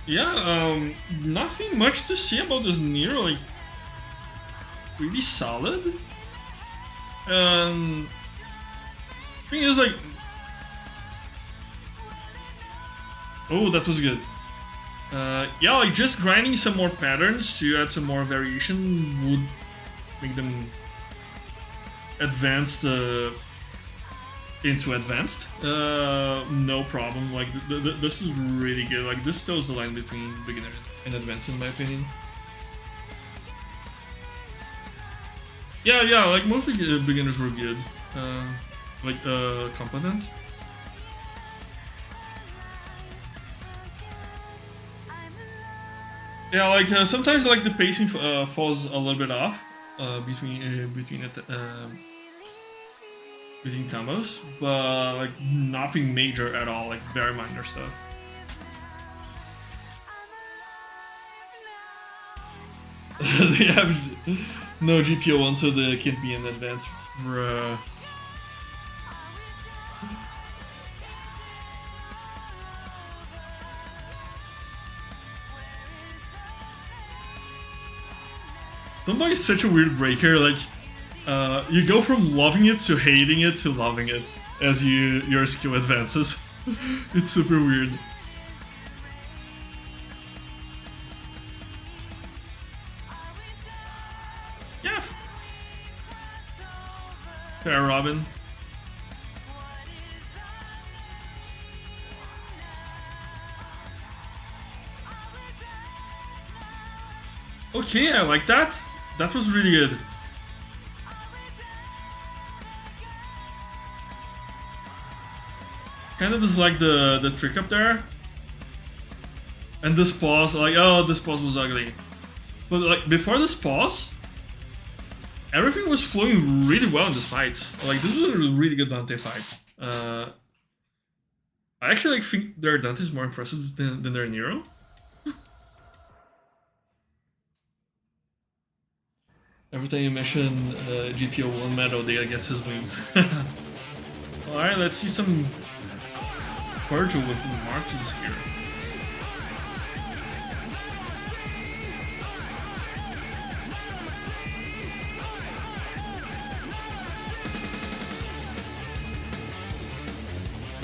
Yeah, nothing much to say about this Nero, like, really solid. Thing is, like, oh, that was good. Yeah, like, just grinding some more patterns to add some more variation would make them advanced into advanced. No problem. Like, this is really good. Like, this toes the line between beginner and advanced, in my opinion. Yeah, like, mostly beginners were good. Like, competent. Yeah, like, sometimes, like, the pacing falls a little bit off between combos, but like nothing major at all, like very minor stuff. They have no GPO one, so they can't be in advance. Bruh. Somebody is such a weird breaker, like you go from loving it to hating it to loving it as your skill advances. It's super weird. Yeah. Fair, Robin. Okay, I like that. That was really good. Kind of dislike the trick up there. And this pause, like, oh, this pause was ugly. But like, before this pause, everything was flowing really well in this fight. Like, this was a really good Dante fight. I actually like, think their Dante is more impressive than their Nero. Every time you mention GPO 1 Meadow, they gets his moves. Alright, let's see some Virgil with Marcus here.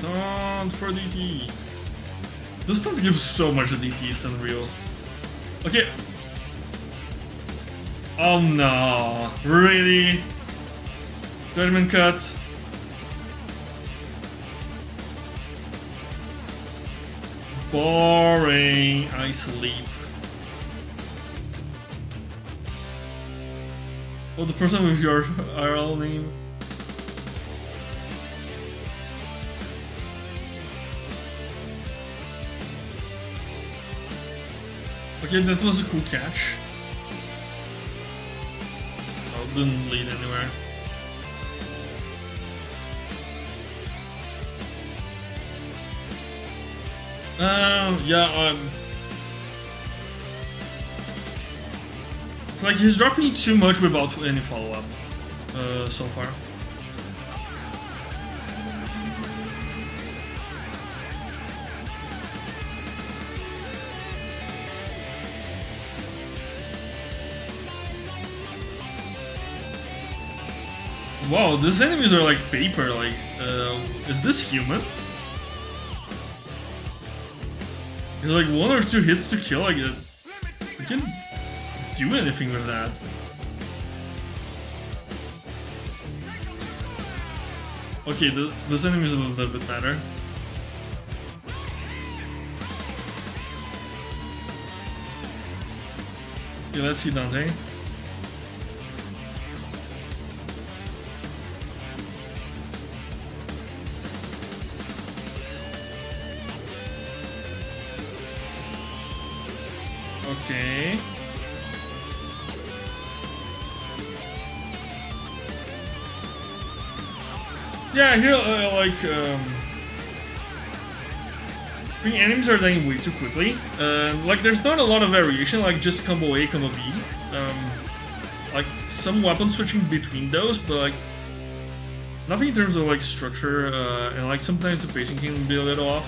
Don't for DT. This stuff gives so much DT, it's unreal. Okay. Oh no, really? Judgment cut. Boring. I sleep. Oh, the person with your IRL name. Okay, that was a cool catch. Oh, didn't lead anywhere. Yeah, it's like he's dropping too much without any follow-up, so far. Wow, these enemies are like paper, like, is this human? It's like 1 or 2 hits to kill, like, we can do anything with that. Okay, this enemy is a little bit better. Okay, let's see Dante. Okay. Yeah, here, I think enemies are dying way too quickly. Like, there's not a lot of variation, like just combo A, combo B. Like, some weapon switching between those, but like, nothing in terms of like structure, and like sometimes the pacing can be a little off.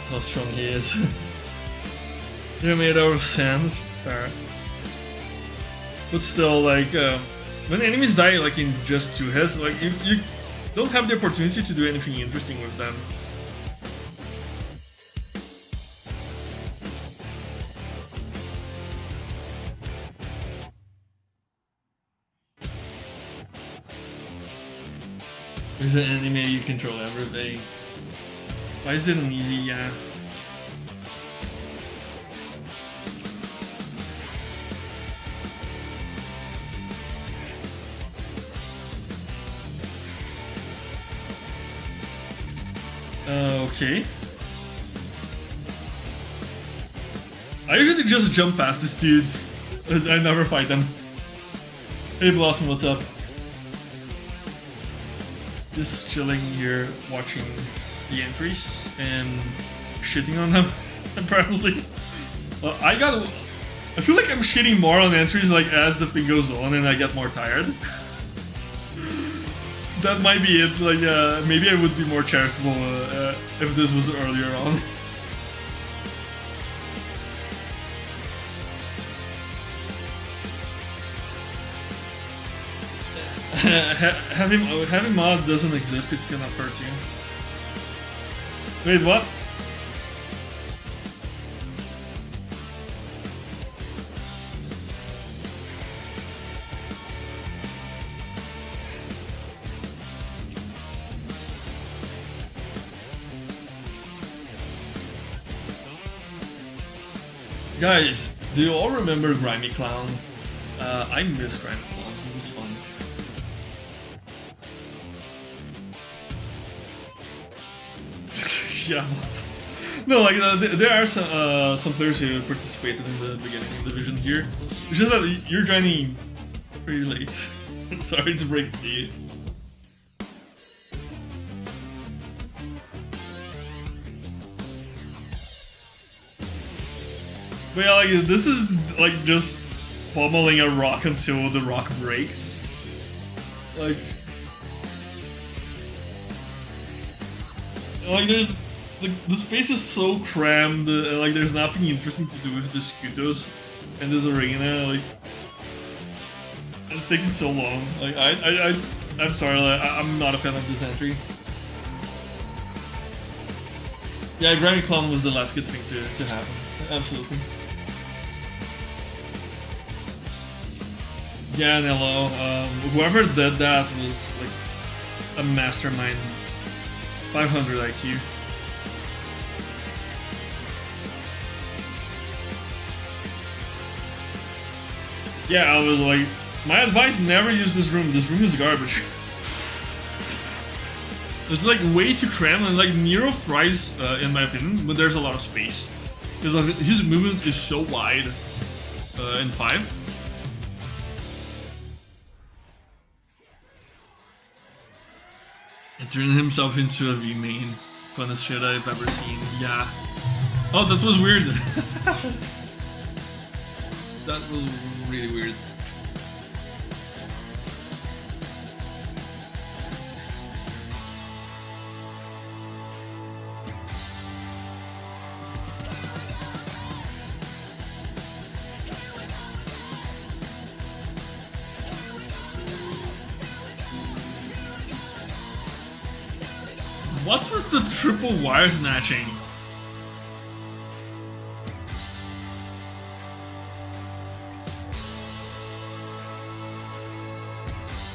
How strong he is. They're made out of sand, fair. But still, like, when enemies die like in just 2 hits, like you don't have the opportunity to do anything interesting with them. With the anime, you control everything. Why is it an easy? Yeah. Okay. I usually just jump past these dudes. I never fight them. Hey Blossom, what's up? Just chilling here, watching the entries and shitting on them, apparently. I feel like I'm shitting more on entries like as the thing goes on and I get more tired. That might be it, like maybe I would be more charitable if this was earlier on. Having mod doesn't exist, it cannot hurt you. Wait, what? Guys, do you all remember Grimy Clown? I miss Grimy Clown. He was fun. Yeah, but no, like there are some players who participated in the beginning of the division here. It's just that you're joining pretty late. Sorry to break it to you. But yeah, like this is like just pummeling a rock until the rock breaks. Like there's the space is so crammed. Like there's nothing interesting to do with the Scudos and this arena. Like it's taking so long. Like I'm sorry. Like, I'm not a fan of this entry. Yeah, Grimy Clown was the last good thing to happen. Absolutely. Yeah, Nello. Whoever did that was like a mastermind. 500 IQ. Yeah, I was like, my advice: never use this room. This room is garbage. It's like way too cramped, and like Nero thrives, in my opinion, when there's a lot of space. Because like, his movement is so wide in 5. And turning himself into a V main. Funnest shit I've ever seen. Yeah. Oh, that was weird. That was really weird. What's with the triple wire snatching?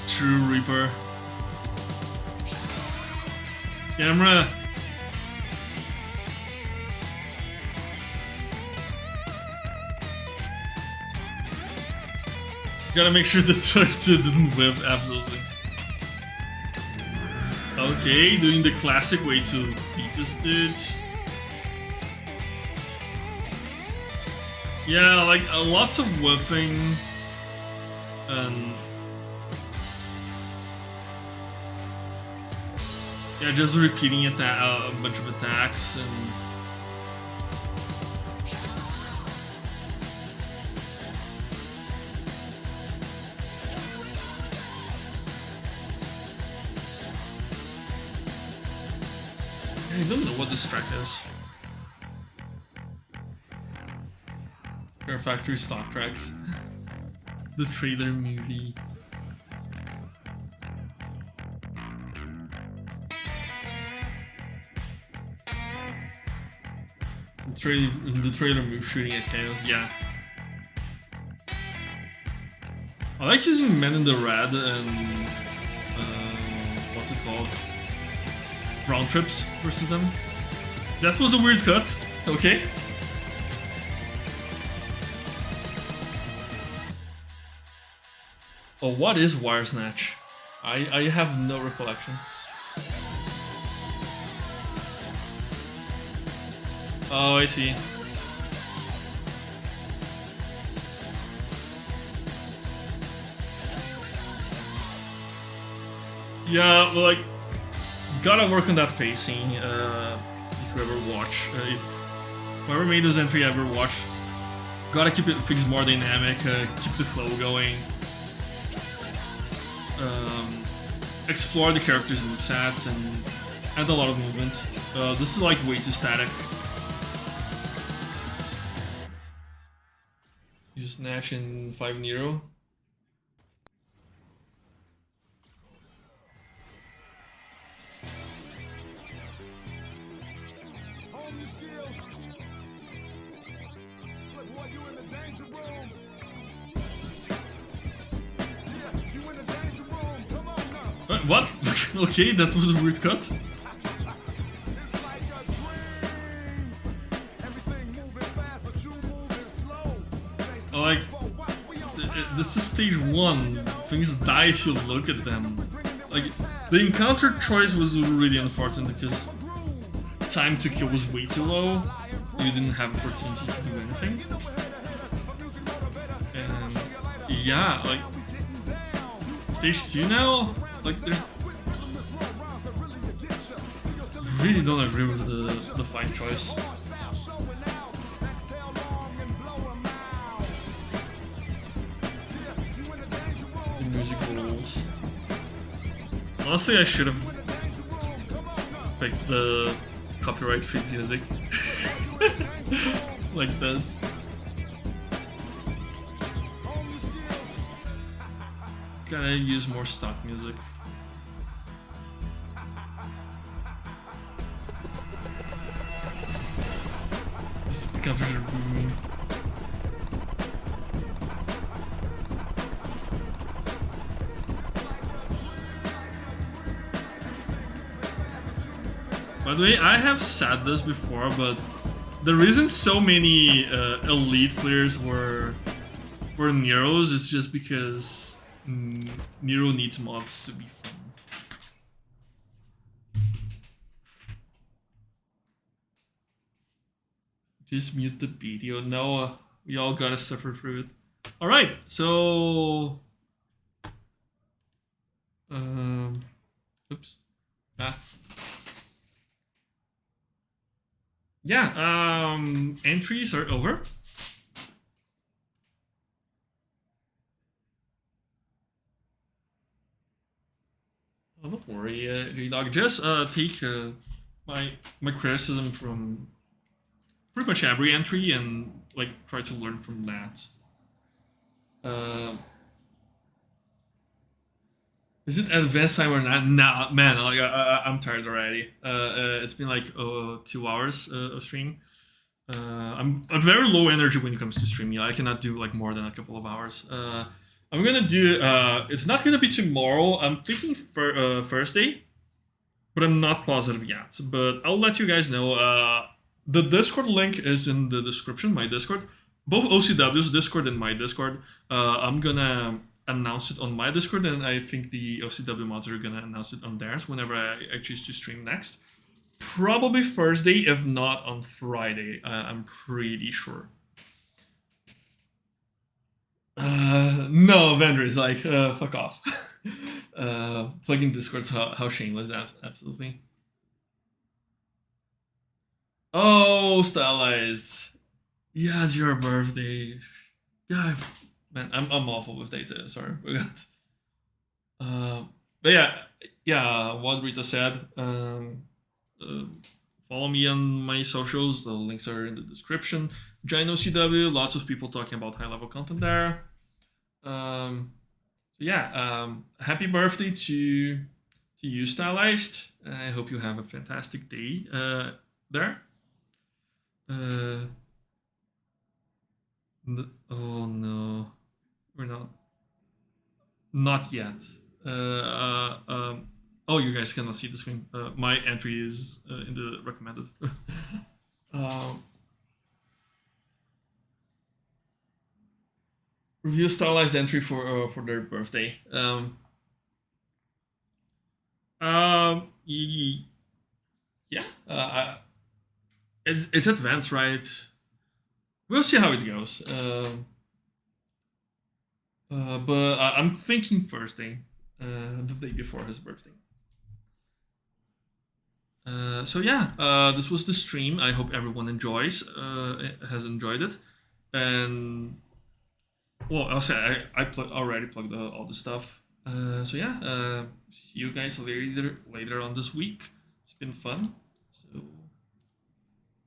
True Reaper. Camera. Gotta make sure the Search didn't whip, absolutely. Okay, doing the classic way to beat this dude. Yeah, like lots of whiffing and yeah, just repeating a bunch of attacks and I don't know what this track is. They're factory stock tracks. The trailer movie. The trailer move shooting at chaos, yeah. I like using Men in the Red and what's it called? Round trips versus them. That was a weird cut. Okay. Oh, what is wire snatch? I have no recollection. Oh, I see. Yeah, well, like, gotta work on that pacing. If you ever watch, if whoever made this entry ever watch, gotta keep things more dynamic. Keep the flow going. Explore the characters' movesets and add a lot of movement. This is like way too static. You snatch in 5 Nero. What? Okay, that was a weird cut. Like, this is stage 1. Things die if you look at them. Like, the encounter choice was really unfortunate because time to kill was way too low. You didn't have opportunity to do anything. And yeah, like, stage 2 now, like, there's really don't agree with the fight choice. The music rules. Honestly, I should have picked the copyright-free music like this. Gotta use more stock music. This is the comforter booming. By the way, I have said this before, but the reason so many elite players were Neros is just because Nero needs mods to be fun. Just mute the video. No, we all gotta suffer through it. All right, so oops. Yeah, entries are over. Oh, don't worry, J-Dog. Just take my criticism from pretty much every entry and like try to learn from that. Is it advanced time or not? Nah, man, like I'm tired already. It's been like 2 hours of stream. I'm very low energy when it comes to streaming. I cannot do like more than a couple of hours. I'm gonna do. It's not gonna be tomorrow. I'm thinking for Thursday, but I'm not positive yet. But I'll let you guys know. The Discord link is in the description. My Discord, both OCW's Discord and my Discord. I'm gonna announce it on my Discord, and I think the OCW mods are gonna announce it on theirs whenever I choose to stream next. Probably Thursday, if not on Friday. I'm pretty sure. No, vendors, like, fuck off. Plugging Discord's how shameless, absolutely. Oh, stylized. Yeah, it's your birthday. Yeah, man, I'm awful with data. Sorry, but yeah. What Rita said. Follow me on my socials. The links are in the description. Join OCW. Lots of people talking about high-level content there. Happy birthday to you, Stylized. I hope you have a fantastic day there. Oh no, we're not yet. Oh, you guys cannot see the screen. My entry is in the recommended. Review stylized entry for their birthday. Yeah. It's advanced, right? We'll see how it goes. But I'm thinking Thursday, the day before his birthday. This was the stream. I hope everyone has enjoyed it, and well, I'll say I already plugged all the stuff. See you guys later on this week. It's been fun.